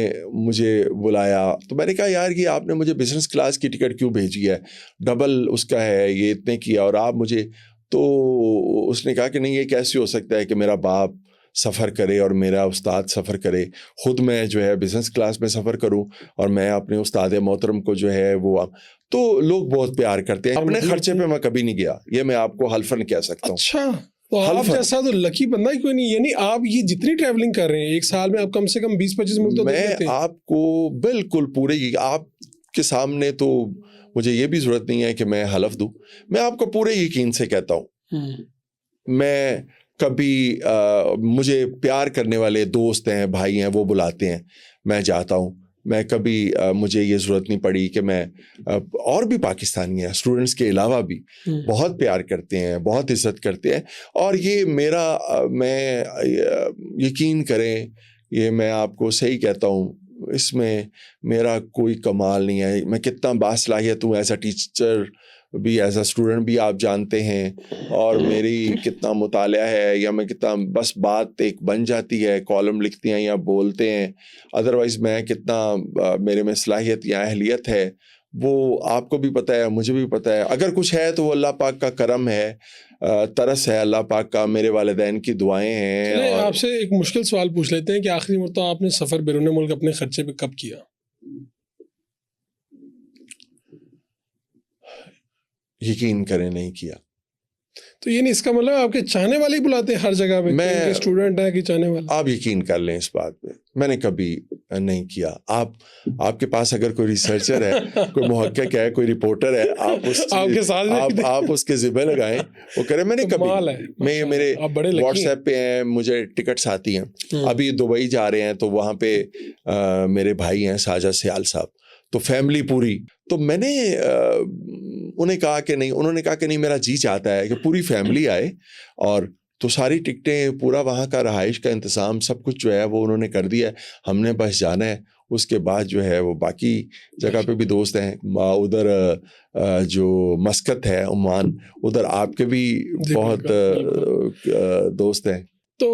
مجھے بلایا. تو میں نے کہا یار یہ آپ نے مجھے بزنس کلاس کی ٹکٹ کیوں بھیجی ہے، ڈبل اس کا ہے، یہ اتنے کیا اور آپ مجھے. تو اس نے کہا کہ نہیں یہ کیسے ہو سکتا ہے کہ میرا باپ سفر کرے اور میرا استاد سفر کرے، خود میں جو ہے بزنس کلاس میں سفر کروں اور میں اپنے استاد محترم کو جو ہے وہ. تو لوگ بہت پیار کرتے ہیں. اپنے خرچے پہ میں کبھی نہیں گیا، یہ میں آپ کو حلفاً کہہ سکتا ہوں. اچھا، تو آپ جیسا تو لکی بندہ ہی کوئی نہیں. یعنی آپ یہ جتنی ٹریولنگ کر رہے ہیں ایک سال میں آپ کم سے کم 20-25 ملک تو دیکھ لیتے ہیں. میں آپ کو بالکل پورے آپ کے سامنے تو مجھے یہ بھی ضرورت نہیں ہے کہ میں حلف دوں، میں آپ کو پورے یقین سے کہتا ہوں. میں کبھی مجھے پیار کرنے والے دوست ہیں، بھائی ہیں، وہ بلاتے ہیں، میں جاتا ہوں. میں کبھی مجھے یہ ضرورت نہیں پڑی کہ میں اور بھی پاکستانی ہیں اسٹوڈنٹس کے علاوہ بھی بہت پیار کرتے ہیں، بہت عزت کرتے ہیں. اور یہ میرا میں یقین کریں، یہ میں آپ کو صحیح کہتا ہوں، اس میں میرا کوئی کمال نہیں ہے. میں کتنا باصلاحیت ہوں ایز اے ٹیچر بھی، ایز اے اسٹوڈنٹ بھی آپ جانتے ہیں، اور میری کتنا مطالعہ ہے یا میں کتنا بس بات ایک بن جاتی ہے، کالم لکھتے ہیں یا بولتے ہیں. ادروائز میں کتنا میرے میں صلاحیت یا اہلیت ہے وہ آپ کو بھی پتہ ہے، مجھے بھی پتہ ہے. اگر کچھ ہے تو وہ اللہ پاک کا کرم ہے، ترس ہے اللہ پاک کا، میرے والدین کی دعائیں ہیں. آپ سے ایک مشکل سوال پوچھ لیتے ہیں کہ آخری مرتبہ آپ نے سفر بیرون ملک اپنے خرچے پہ کب کیا؟ یقین کریں نہیں کیا. تو یہ نہیں اس کا مطلب آپ کے چاہنے والے ہی بلاتے ہیں ہر جگہ پہ، میں اسٹوڈنٹ ہیں کہ چاہنے والے؟ آپ یقین کر لیں اس بات پہ، میں نے کبھی نہیں کیا. آپ کے پاس اگر کوئی ریسرچر ہے، کوئی محقق ہے، کوئی رپورٹر ہے، آپ اس کے ذمہ لگائیں، وہ کریں. میں نے کبھی، میں میرے واٹس ایپ پہ ہیں، مجھے ٹکٹس آتی ہیں. ابھی دبئی جا رہے ہیں تو وہاں پہ میرے بھائی ہیں ساجد سیال صاحب، تو فیملی پوری. تو میں نے انہیں کہا کہ نہیں، انہوں نے کہا کہ نہیں میرا جی چاہتا ہے کہ پوری فیملی آئے، اور تو ساری ٹکٹیں، پورا وہاں کا رہائش کا انتظام سب کچھ جو ہے وہ انہوں نے کر دیا ہے. ہم نے بس جانا ہے. اس کے بعد جو ہے وہ باقی جگہ پہ بھی دوست ہیں، ادھر جو مسقط ہے عمان، ادھر آپ کے بھی بہت دوست ہیں. تو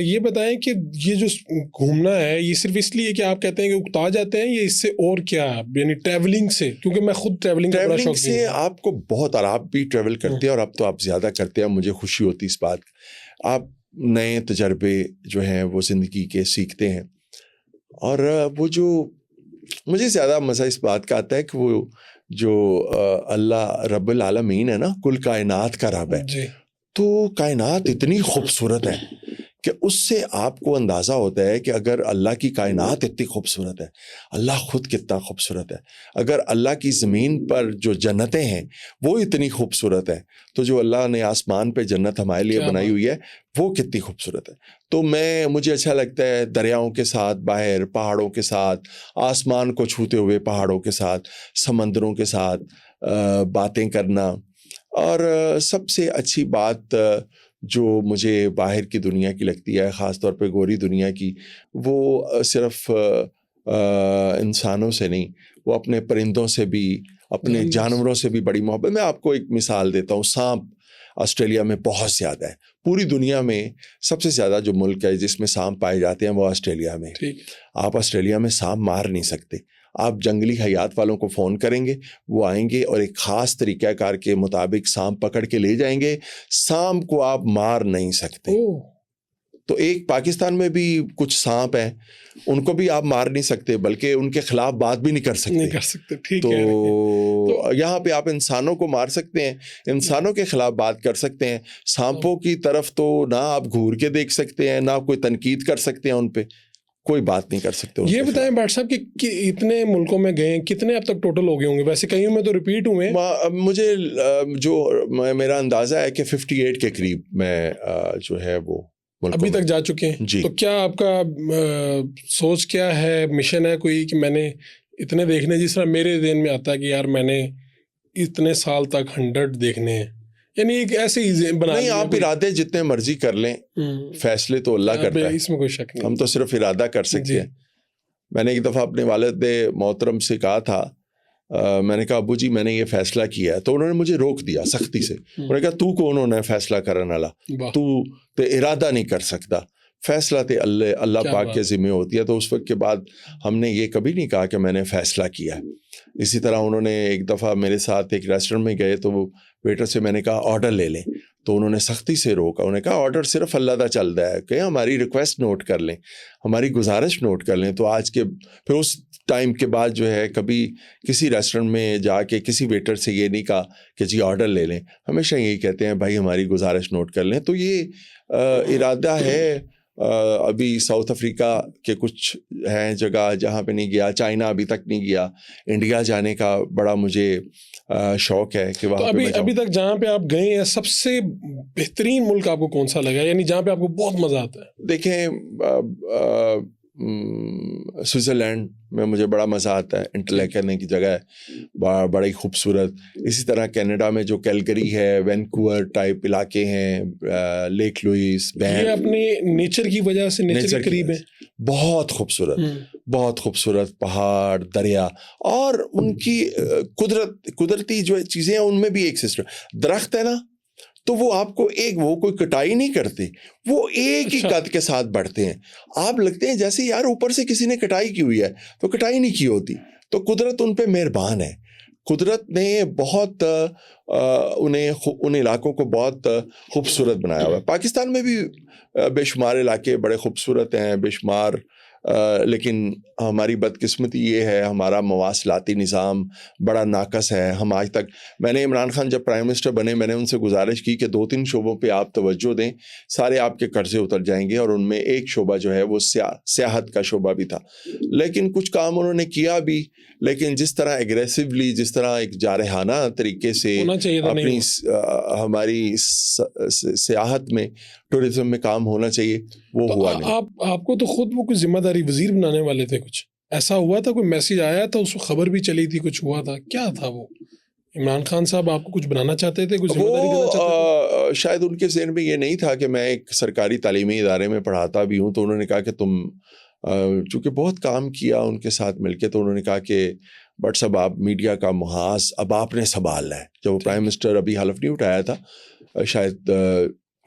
یہ بتائیں کہ یہ جو گھومنا ہے یہ صرف اس لیے کہ آپ کہتے ہیں کہ اکتا جاتے ہیں، یا اس سے اور کیا، یعنی ٹریولنگ سے؟ کیونکہ میں خود ٹریولنگ سے آپ کو بہت، اور آپ بھی ٹریول کرتے ہیں اور اب تو آپ زیادہ کرتے ہیں، مجھے خوشی ہوتی اس بات. آپ نئے تجربے جو ہیں وہ زندگی کے سیکھتے ہیں، اور وہ جو مجھے زیادہ مزہ اس بات کا آتا ہے کہ وہ جو اللہ رب العالمین ہے نا، کل کائنات کا رب ہے، تو کائنات اتنی خوبصورت ہے کہ اس سے آپ کو اندازہ ہوتا ہے کہ اگر اللہ کی کائنات اتنی خوبصورت ہے، اللہ خود کتنا خوبصورت ہے. اگر اللہ کی زمین پر جو جنتیں ہیں وہ اتنی خوبصورت ہے، تو جو اللہ نے آسمان پہ جنت ہمارے لیے بنائی ہوئی ہے وہ کتنی خوبصورت ہے. تو مجھے اچھا لگتا ہے دریاؤں کے ساتھ باہر، پہاڑوں کے ساتھ، آسمان کو چھوتے ہوئے پہاڑوں کے ساتھ، سمندروں کے ساتھ باتیں کرنا. اور سب سے اچھی بات جو مجھے باہر کی دنیا کی لگتی ہے، خاص طور پہ گوری دنیا کی، وہ صرف انسانوں سے نہیں، وہ اپنے پرندوں سے بھی، اپنے جانوروں سے بھی بڑی محبت. میں آپ کو ایک مثال دیتا ہوں. سانپ آسٹریلیا میں بہت زیادہ ہے. پوری دنیا میں سب سے زیادہ جو ملک ہے جس میں سانپ پائے جاتے ہیں وہ آسٹریلیا میں. آپ آسٹریلیا میں سانپ مار نہیں سکتے. آپ جنگلی حیات والوں کو فون کریں گے، وہ آئیں گے اور ایک خاص طریقہ کار کے مطابق سانپ پکڑ کے لے جائیں گے. سانپ کو آپ مار نہیں سکتے. تو ایک پاکستان میں بھی کچھ سانپ ہیں، ان کو بھی آپ مار نہیں سکتے، بلکہ ان کے خلاف بات بھی نہیں کر سکتے. تو یہاں پہ آپ انسانوں کو مار سکتے ہیں، انسانوں کے خلاف بات کر سکتے ہیں. سانپوں کی طرف تو نہ آپ گھور کے دیکھ سکتے ہیں، نہ کوئی تنقید کر سکتے ہیں، ان پہ کوئی بات نہیں کر سکتے. یہ بتائیں بٹ صاحب کہ اتنے ملکوں میں گئے، کتنے اب تک ٹوٹل ہو گئے ہوں گے؟ ویسے کئیوں میں تو ریپیٹ ہوئے ہیں. مجھے جو میرا اندازہ ہے کہ 58 کے قریب میں جو ہے وہ ابھی تک جا چکے ہیں. جی. تو کیا آپ کا سوچ کیا ہے، مشن ہے کوئی کہ میں نے اتنے دیکھنے؟ جس طرح میرے ذہن میں آتا ہے کہ یار میں نے اتنے سال تک 100 دیکھنے ہیں، یعنی ایک ایسے ہی بنا. نہیں، آپ ارادے جتنے مرضی کر لیں، فیصلے تو اللہ کرتا ہے، اس میں کوئی شک نہیں. ہم تو صرف ارادہ کر سکتے ہیں. میں نے ایک دفعہ اپنے والد محترم سے کہا تھا، میں نے کہا ابو جی میں نے یہ فیصلہ کیا ہے، تو انہوں نے مجھے روک دیا سختی سے. انہوں نے کہا تو کون ہونا ہے فیصلہ کرنے والا، تو ارادہ نہیں کر سکتا، فیصلہ تے اللہ پاک کے ذمہ ہوتی ہے. تو اس وقت کے بعد ہم نے یہ کبھی نہیں کہا کہ میں نے فیصلہ کیا ہے. اسی طرح انہوں نے ایک دفعہ میرے ساتھ ایک ریسٹورنٹ میں گئے تو ویٹر سے میں نے کہا آرڈر لے لیں، تو انہوں نے سختی سے روکا. انہوں نے کہا آرڈر صرف اللہ دا چلتا ہے، کہ ہماری ریکویسٹ نوٹ کر لیں، ہماری گزارش نوٹ کر لیں. تو آج کے پھر اس ٹائم کے بعد جو ہے کبھی کسی ریسٹورنٹ میں جا کے کسی ویٹر سے یہ نہیں کہا کہ جی آرڈر لے لیں، ہمیشہ یہی کہتے ہیں بھائی ہماری گزارش نوٹ کر لیں. تو یہ ارادہ ہے. ابھی ساؤتھ افریقہ کے کچھ ہیں جگہ جہاں پہ نہیں گیا، چائنا ابھی تک نہیں گیا، انڈیا جانے کا بڑا مجھے شوق ہے کہ وہاں پہ ابھی تک جہاں پہ آپ گئے ہیں سب سے بہترین ملک آپ کو کون سا لگا، یعنی جہاں پہ آپ کو بہت مزہ آتا ہے؟ دیکھیں سوئٹزرلینڈ میں مجھے بڑا مزہ آتا ہے، انٹرلیک کرنے کی جگہ ہے، بڑی خوبصورت. اسی طرح کینیڈا میں جو کیلگری ہے، وینکوور ٹائپ علاقے ہیں، لیک لوئس، یہ اپنے نیچر کی وجہ سے نیچر کے قریب ہے، بہت خوبصورت، بہت خوبصورت پہاڑ، دریا، اور ان کی قدرتی جو چیزیں ہیں ان میں بھی ایک سسٹم. درخت ہے نا تو وہ آپ کو وہ کوئی کٹائی نہیں کرتے، وہ ایک ہی قد کے ساتھ بڑھتے ہیں. آپ لگتے ہیں جیسے یار اوپر سے کسی نے کٹائی کی ہوئی ہے، تو کٹائی نہیں کی ہوتی. تو قدرت ان پہ مہربان ہے. قدرت نے بہت ان علاقوں کو بہت خوبصورت بنایا ہوا ہے. پاکستان میں بھی بے شمار علاقے بڑے خوبصورت ہیں، بے شمار، لیکن ہماری بدقسمتی یہ ہے ہمارا مواصلاتی نظام بڑا ناقص ہے. ہم آج تک، میں نے عمران خان جب پرائم منسٹر بنے میں نے ان سے گزارش کی کہ 2-3 شعبوں پہ آپ توجہ دیں، سارے آپ کے قرضے اتر جائیں گے. اور ان میں ایک شعبہ جو ہے وہ سیاحت کا شعبہ بھی تھا. لیکن کچھ کام انہوں نے کیا بھی، لیکن جس طرح ایگریسولی، جس طرح ایک جارحانہ طریقے سے اپنی ہماری سیاحت میں، ٹورزم میں کام ہونا چاہیے، وہ ہوا نہیں. آپ کو تو خود وہ کوئی ذمہ داری وزیر بنانے والے تھے، کچھ ایسا ہوا تھا؟ کوئی میسج آیا تھا، اس کو خبر بھی چلی تھی، کچھ ہوا تھا، کیا تھا وہ؟ عمران خان صاحب آپ کو کچھ بنانا چاہتے تھے، کچھ ذمہ داری دینا چاہتے تھے؟ شاید ان کے ذہن میں یہ نہیں تھا کہ میں ایک سرکاری تعلیمی ادارے میں پڑھاتا بھی ہوں. تو انہوں نے کہا کہ تم چونکہ بہت کام کیا ان کے ساتھ مل کے، تو انہوں نے کہا کہ بٹ صاحب آپ میڈیا کا محاذ اب آپ نے سنبھالنا ہے. جب وہ پرائم منسٹر ابھی حلف نہیں اٹھایا تھا، شاید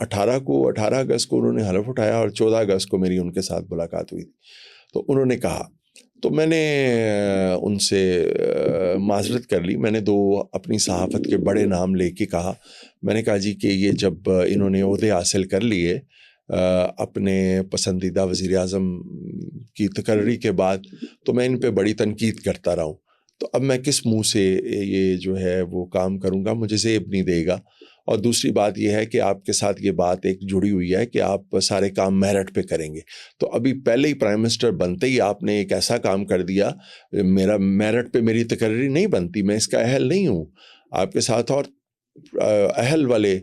18 اگست کو انہوں نے حلف اٹھایا، اور 14 اگست کو میری ان کے ساتھ ملاقات ہوئی تھی. تو انہوں نے کہا، تو میں نے ان سے معذرت کر لی. میں نے 2 اپنی صحافت کے بڑے نام لے کے کہا، میں نے کہا جی کہ یہ جب انہوں نے عہدے حاصل کر لیے اپنے پسندیدہ وزیر اعظم کی تقرری کے بعد، تو میں ان پہ بڑی تنقید کرتا رہا ہوں. تو اب میں کس منہ سے یہ جو ہے وہ کام کروں گا، مجھے زیب نہیں دے گا. اور دوسری بات یہ ہے کہ آپ کے ساتھ یہ بات ایک جڑی ہوئی ہے کہ آپ سارے کام میرٹ پہ کریں گے. تو ابھی پہلے ہی پرائم منسٹر بنتے ہی آپ نے ایک ایسا کام کر دیا، میرا میرٹ پہ میری تقرری نہیں بنتی، میں اس کا اہل نہیں ہوں. آپ کے ساتھ اور اہل والے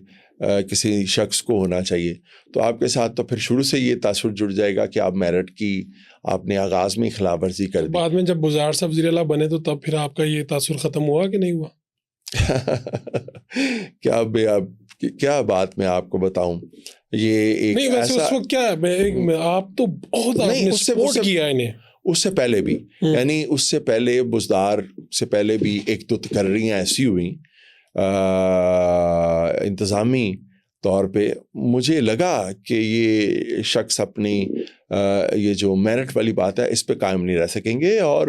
کسی شخص کو ہونا چاہیے. تو آپ کے ساتھ تو پھر شروع سے یہ تاثر جڑ جائے گا کہ آپ میرٹ کی آپ نے آغاز میں خلاف ورزی کر دی. بعد میں جب بزار صاحب وزیر اعلیٰ بنے تو تب پھر آپ کا یہ تاثر ختم ہوا کہ نہیں ہوا؟ کیا بات میں آپ کو بتاؤں، یہ ایک نہیں ویسے اس وقت کیا آپ تو بہت آپ نے سپورٹ کیا انہیں. اس سے پہلے بھی، یعنی اس سے پہلے بزدار سے پہلے بھی 1-2 تقرریاں ایسی ہوئیں انتظامی طور پہ. مجھے لگا کہ یہ شخص اپنی یہ جو میرٹ والی بات ہے اس پہ قائم نہیں رہ سکیں گے. اور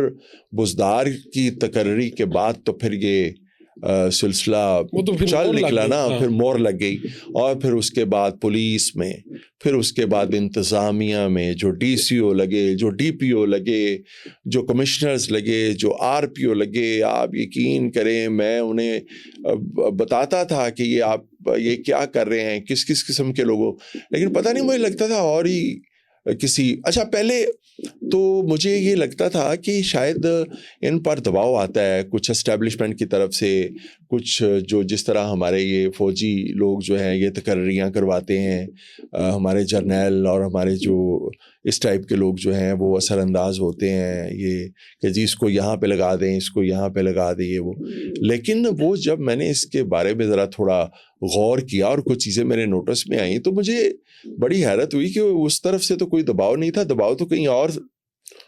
بزدار کی تقرری کے بعد تو پھر یہ سلسلہ چل نکلا نا، پھر مور لگ گئی. اور پھر اس کے بعد پولیس میں، پھر اس کے بعد انتظامیہ میں جو ڈی سی او لگے، جو ڈی پی او لگے، جو کمشنرز لگے، جو آر پی او لگے. آپ یقین کریں میں انہیں بتاتا تھا کہ یہ آپ یہ کیا کر رہے ہیں، کس قسم کے لوگوں، لیکن پتہ نہیں مجھے لگتا تھا اور ہی کسی. اچھا پہلے تو مجھے یہ لگتا تھا کہ شاید ان پر دباؤ آتا ہے کچھ اسٹیبلشمنٹ کی طرف سے، کچھ جو جس طرح ہمارے یہ فوجی لوگ جو ہیں یہ تقرریاں کرواتے ہیں، ہمارے جرنیل اور ہمارے جو اس ٹائپ کے لوگ جو ہیں وہ اثر انداز ہوتے ہیں، یہ کہ جی اس کو یہاں پہ لگا دیں، اس کو یہاں پہ لگا دیں، یہ وہ. لیکن وہ جب میں نے اس کے بارے میں ذرا تھوڑا غور کیا اور کچھ چیزیں میرے نوٹس میں آئیں تو مجھے بڑی حیرت ہوئی کہ اس طرف سے تو کوئی دباؤ نہیں تھا. دباؤ تو کہیں اور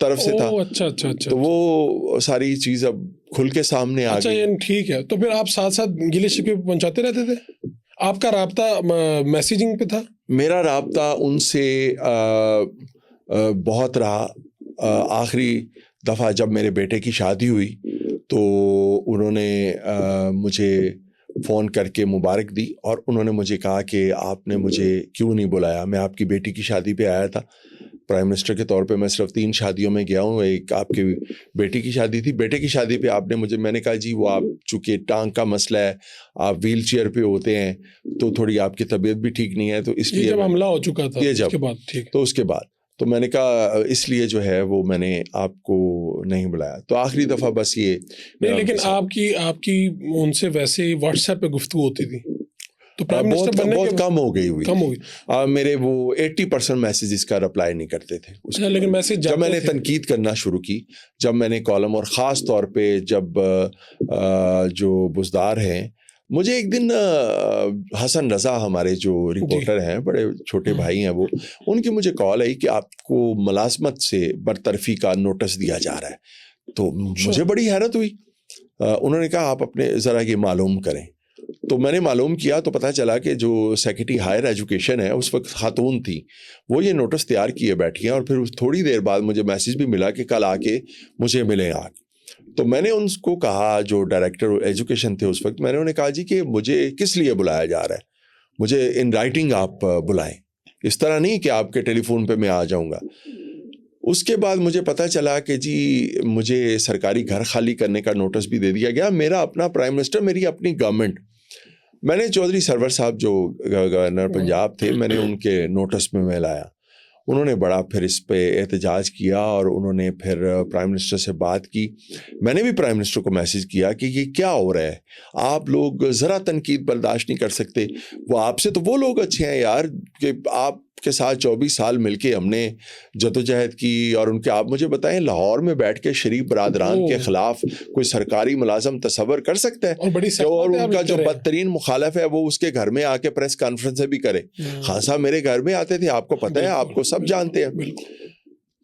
طرف سے تھا. اچھا اچھا اچھا. تو وہ ساری چیز اب کھل کے سامنے آ اچھا گئی. یعنی ٹھیک ہے. تو پھر آپ ساتھ ساتھ گلے شکوے پہنچاتے رہتے تھے؟ آپ کا رابطہ میسیجنگ پہ تھا؟ میرا رابطہ ان سے بہت رہا. آخری دفعہ جب میرے بیٹے کی شادی ہوئی تو انہوں نے مجھے فون کر کے مبارک دی اور انہوں نے مجھے کہا کہ آپ نے مجھے کیوں نہیں بلایا. میں آپ کی بیٹی کی شادی پہ آیا تھا پرائم منسٹر کے طور پہ. میں صرف 3 شادیوں میں گیا ہوں. ایک آپ کی بیٹی کی شادی تھی. بیٹے کی شادی پہ آپ نے مجھے, میں نے کہا جی وہ آپ چونکہ ٹانگ کا مسئلہ ہے, آپ ویل چیئر پہ ہوتے ہیں تو تھوڑی آپ کی طبیعت بھی ٹھیک نہیں ہے, تو اس لیے جب حملہ ہو چکا تھا یہ اس کے بعد. ٹھیک. تو اس کے بعد تو میں نے کہا اس لیے جو ہے وہ میں نے آپ کو نہیں بلایا. تو آخری دفعہ بس یہ نہیں, لیکن آپ کی ان سے ویسے واٹس ایپ پہ گفتگو ہوتی تھی تو پرائم منسٹر بننے بہت کم ہو گئی ہوئی. کم ہوئی. میرے وہ 80% میسیجز کا رپلائی نہیں کرتے تھے. لیکن میسیج جب میں نے تنقید کرنا شروع کی, جب میں نے کالم, اور خاص طور پہ جب جو بزدار ہیں, مجھے ایک دن حسن رضا ہمارے جو رپورٹر ہیں, بڑے چھوٹے بھائی ہیں وہ, ان کی مجھے کال آئی کہ آپ کو ملازمت سے برطرفی کا نوٹس دیا جا رہا ہے. تو مجھے بڑی حیرت ہوئی. انہوں نے کہا آپ اپنے ذرا یہ معلوم کریں. تو میں نے معلوم کیا تو پتہ چلا کہ جو سیکرٹری ہائر ایجوکیشن ہے اس وقت خاتون تھی, وہ یہ نوٹس تیار کیے بیٹھی ہیں. اور پھر تھوڑی دیر بعد مجھے میسیج بھی ملا کہ کل آ کے مجھے ملیں آپ. تو میں نے ان کو کہا, جو ڈائریکٹر ایجوکیشن تھے اس وقت, میں نے انہیں کہا جی کہ مجھے کس لیے بلایا جا رہا ہے, مجھے ان رائٹنگ آپ بلائیں, اس طرح نہیں کہ آپ کے ٹیلی فون پہ میں آ جاؤں گا. اس کے بعد مجھے پتہ چلا کہ جی مجھے سرکاری گھر خالی کرنے کا نوٹس بھی دے دیا گیا. میرا اپنا پرائم منسٹر, میری اپنی گورنمنٹ, میں نے چودھری سرور صاحب جو گورنر پنجاب تھے, میں نے ان کے نوٹس میں لایا. انہوں نے بڑا پھر اس پہ احتجاج کیا اور انہوں نے پھر پرائم منسٹر سے بات کی. میں نے بھی پرائم منسٹر کو میسیج کیا کہ یہ کیا ہو رہا ہے, آپ لوگ ذرا تنقید برداشت نہیں کر سکتے. وہ آپ سے تو وہ لوگ اچھے ہیں یار کہ آپ کے ساتھ 24 سال مل کے ہم نے جدوجہد کی, اور ان کے آپ مجھے بتائیں لاہور میں بیٹھ کے شریف برادران کے خلاف کوئی سرکاری ملازم تصور کر سکتا ہے, اور ان کا جو بدترین مخالف ہے وہ اس کے گھر میں آ کے پریس کانفرنس بھی کرے. خان صاحب میرے گھر میں آتے تھے, آپ کو پتہ ہے, آپ کو سب جانتے ہیں.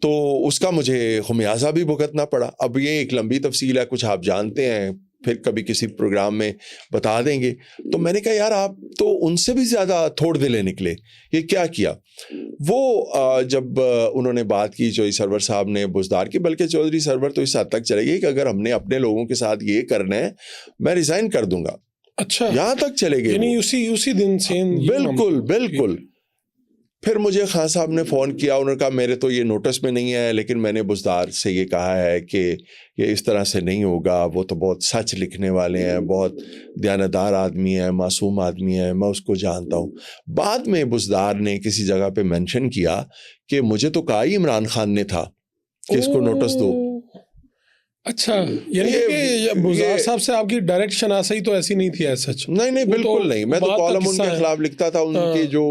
تو اس کا مجھے خمیازہ بھی بھگتنا پڑا. اب یہ ایک لمبی تفصیل ہے, کچھ آپ جانتے ہیں, پھر کبھی کسی پروگرام میں بتا دیں گے. تو میں نے کہا یار آپ تو ان سے بھی زیادہ تھوڑ دلے نکلے, یہ کیا کیا. وہ جب انہوں نے بات کی چودھری سرور صاحب نے بزدار کی, بلکہ چودھری سرور تو اس حد تک چلے گئے کہ اگر ہم نے اپنے لوگوں کے ساتھ یہ کرنا ہے میں ریزائن کر دوں گا. اچھا, یہاں تک چلے گئے, یعنی اسی دن سے. بالکل. پھر مجھے خان صاحب نے فون کیا, انہوں نے کہا میرے تو یہ نوٹس میں نہیں ہے, لیکن میں نے بزدار سے یہ کہا ہے کہ یہ اس طرح سے نہیں ہوگا, وہ تو بہت سچ لکھنے والے ہیں, بہت دیانتدار آدمی ہے, معصوم آدمی ہے, میں اس کو جانتا ہوں. بعد میں بزدار نے کسی جگہ پہ مینشن کیا کہ مجھے تو کہا ہی عمران خان نے تھا کہ اس کو نوٹس دو. اچھا, یعنی کہ بزدار صاحب سے آپ کی ڈائریکٹ شناسائی تو ایسی نہیں تھی ایسا؟ نہیں بالکل نہیں. میں تو کالم ان کے خلاف لکھتا تھا, ان کی جو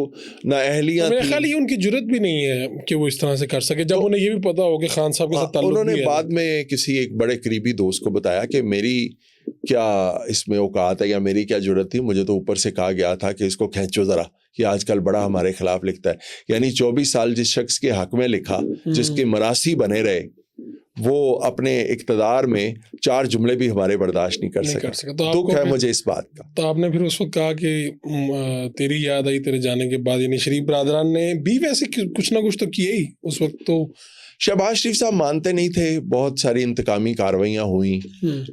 نااہلیاں میرے خیال یہ ان کی جرت بھی نہیں ہے کہ وہ اس طرح سے کر سکے, جب انہیں یہ بھی پتا ہو کہ خان صاحب کے ساتھ تعلق. انہوں نے بعد میں کسی ایک بڑے قریبی دوست کو بتایا کہ میری کیا اس میں اوقات ہے یا میری کیا جرت تھی, مجھے تو اوپر سے کہا گیا تھا کہ اس کو کھینچو ذرا, یہ آج کل بڑا ہمارے خلاف لکھتا ہے. یعنی 24 سال جس شخص کے حق میں لکھا, جس کے مراسی بنے رہے, وہ اپنے اقتدار میں 4 جملے بھی ہمارے برداشت نہیں کر سکا. دکھ ہے مجھے اس بات کا. تو آپ نے پھر اس وقت کہا کہ تیری یاد آئی تیرے جانے کے بعد, یعنی شریف برادران نے بھی ویسے کچھ نہ کچھ تو کیے ہی اس وقت. تو شہباز شریف صاحب مانتے نہیں تھے, بہت ساری انتقامی کارروائیاں ہوئیں,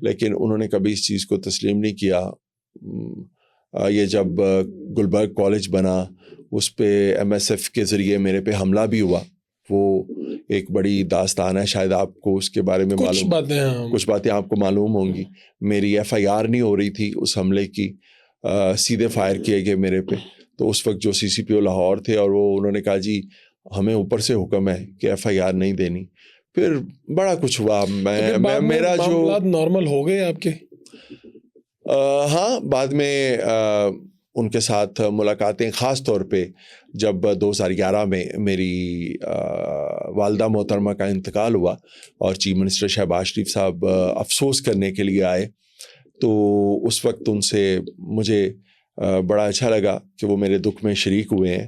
لیکن انہوں نے کبھی اس چیز کو تسلیم نہیں کیا. یہ جب گلبرگ کالج بنا, اس پہ MSF کے ذریعے میرے پہ حملہ بھی ہوا, وہ ایک بڑی داستان ہے, شاید آپ کو اس کے بارے میں کچھ باتیں آپ کو معلوم ہوں گی. میری FIR نہیں ہو رہی تھی اس حملے کی, سیدھے فائر کیے گئے میرے پہ. تو اس وقت جو CCPO لاہور تھے, اور وہ انہوں نے کہا جی ہمیں اوپر سے حکم ہے کہ FIR نہیں دینی. پھر بڑا کچھ ہوا. میرا جو نارمل ہو گئے آپ کے. ہاں, بعد میں ان کے ساتھ ملاقاتیں, خاص طور پہ جب 2011 میں میری والدہ محترمہ کا انتقال ہوا اور چیف منسٹر شہباز شریف صاحب افسوس کرنے کے لیے آئے, تو اس وقت ان سے مجھے بڑا اچھا لگا کہ وہ میرے دکھ میں شریک ہوئے ہیں.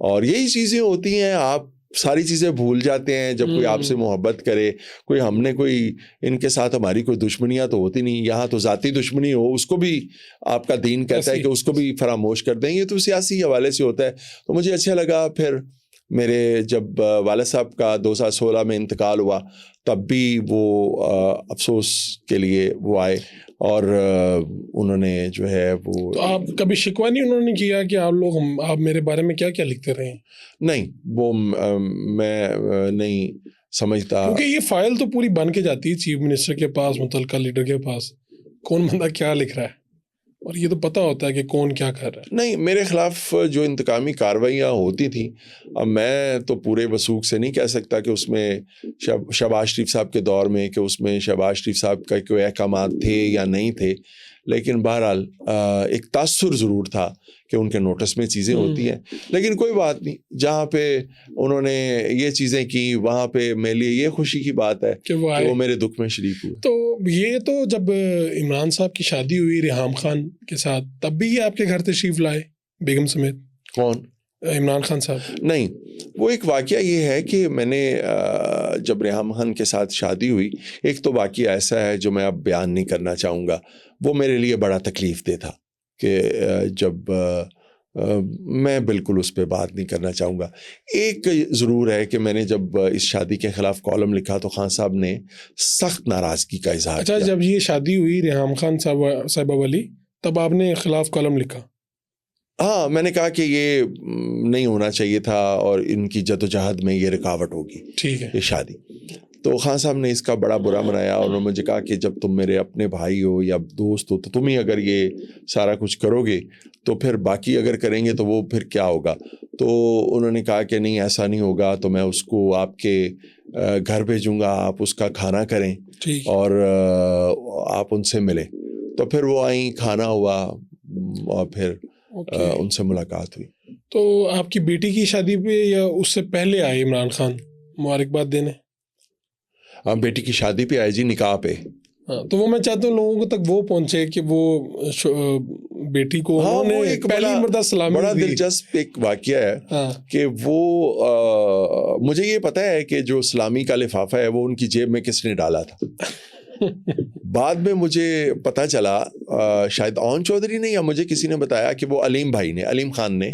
اور یہی چیزیں ہوتی ہیں, آپ ساری چیزیں بھول جاتے ہیں جب کوئی آپ سے محبت کرے. کوئی ہم نے کوئی ان کے ساتھ ہماری کوئی دشمنیاں تو ہوتی نہیں, یہاں تو ذاتی دشمنی ہو اس کو بھی آپ کا دین کہتا ہے کہ اس کو بھی فراموش کر دیں. یہ تو سیاسی حوالے سے ہوتا ہے. تو مجھے اچھا لگا. پھر میرے جب والد صاحب کا 2016 میں انتقال ہوا تب بھی وہ افسوس کے لیے وہ آئے اور انہوں نے جو ہے وہ. تو آپ کبھی شکوہ نہیں انہوں نے کیا کہ آپ میرے بارے میں کیا کیا لکھتے رہے ہیں؟ نہیں, وہ میں نہیں سمجھتا, کیونکہ یہ فائل تو پوری بن کے جاتی ہے چیف منسٹر کے پاس, متعلقہ لیڈر کے پاس, کون بندہ کیا لکھ رہا ہے, اور یہ تو پتہ ہوتا ہے کہ کون کیا کر رہا ہے. نہیں, میرے خلاف جو انتقامی کارروائیاں ہوتی تھیں, اب میں تو پورے وثوق سے نہیں کہہ سکتا کہ اس میں شہباز شریف صاحب کے دور میں کہ اس میں شہباز شریف صاحب کا کوئی احکامات تھے یا نہیں تھے, لیکن بہرحال ایک تاثر ضرور تھا کہ ان کے نوٹس میں چیزیں ہوتی ہیں. لیکن کوئی بات نہیں, جہاں پہ انہوں نے یہ چیزیں کی وہاں پہ میرے لیے یہ خوشی کی بات ہے کہ وہ میرے دکھ میں شریک ہوئے. تو یہ تو جب عمران صاحب کی شادی ہوئی ریحام خان کے ساتھ تب بھی یہ آپ کے گھر تشریف لائے بیگم سمیت؟ کون؟ عمران خان صاحب. نہیں, وہ ایک واقعہ یہ ہے کہ میں نے جب ریحام خان کے ساتھ شادی ہوئی, ایک تو واقعہ ایسا ہے جو میں اب بیان نہیں کرنا چاہوں گا, وہ میرے لیے بڑا تکلیف دہ تھا کہ جب میں بالکل اس پہ بات نہیں کرنا چاہوں گا. ایک ضرور ہے کہ میں نے جب اس شادی کے خلاف کالم لکھا تو خان صاحب نے سخت ناراضگی کا اظہار کیا. اچھا, جب یہ شادی ہوئی ریحام خان صاحبہ والی تب آپ نے خلاف کالم لکھا؟ ہاں, میں نے کہا کہ یہ نہیں ہونا چاہیے تھا اور ان کی جدوجہد میں یہ رکاوٹ ہوگی, ٹھیک ہے, یہ شادی. تو خان صاحب نے اس کا بڑا برا منایا اور انہوں نے مجھے کہا کہ جب تم میرے اپنے بھائی ہو یا دوست ہو تو تم ہی اگر یہ سارا کچھ کرو گے تو پھر باقی اگر کریں گے تو وہ پھر کیا ہوگا. تو انہوں نے کہا کہ نہیں ایسا نہیں ہوگا, تو میں اس کو آپ کے گھر بھیجوں گا, آپ اس کا کھانا کریں اور آپ ان سے ملیں. تو پھر وہ آئیں, کھانا ہوا اور پھر ان سے ملاقات ہوئی. تو آپ کی بیٹی کی شادی پہ یا اس سے پہلے آئے عمران خان مبارکباد دینے؟ ہاں, بیٹی کی شادی پہ آئے جی, نکاح پہ. ہاں, تو وہ میں چاہتا ہوں لوگوں تک وہ پہنچے کہ وہ بیٹی کو انہوں نے پہلی مرتبہ سلامی دی. بڑا دلچسپ ایک واقعہ ہے کہ وہ مجھے یہ پتا ہے کہ جو سلامی کا لفافہ ہے وہ ان کی جیب میں کس نے ڈالا تھا. بعد میں مجھے پتا چلا, شاید اون چودھری نے یا مجھے کسی نے بتایا کہ وہ علیم بھائی نے, علیم خان نے,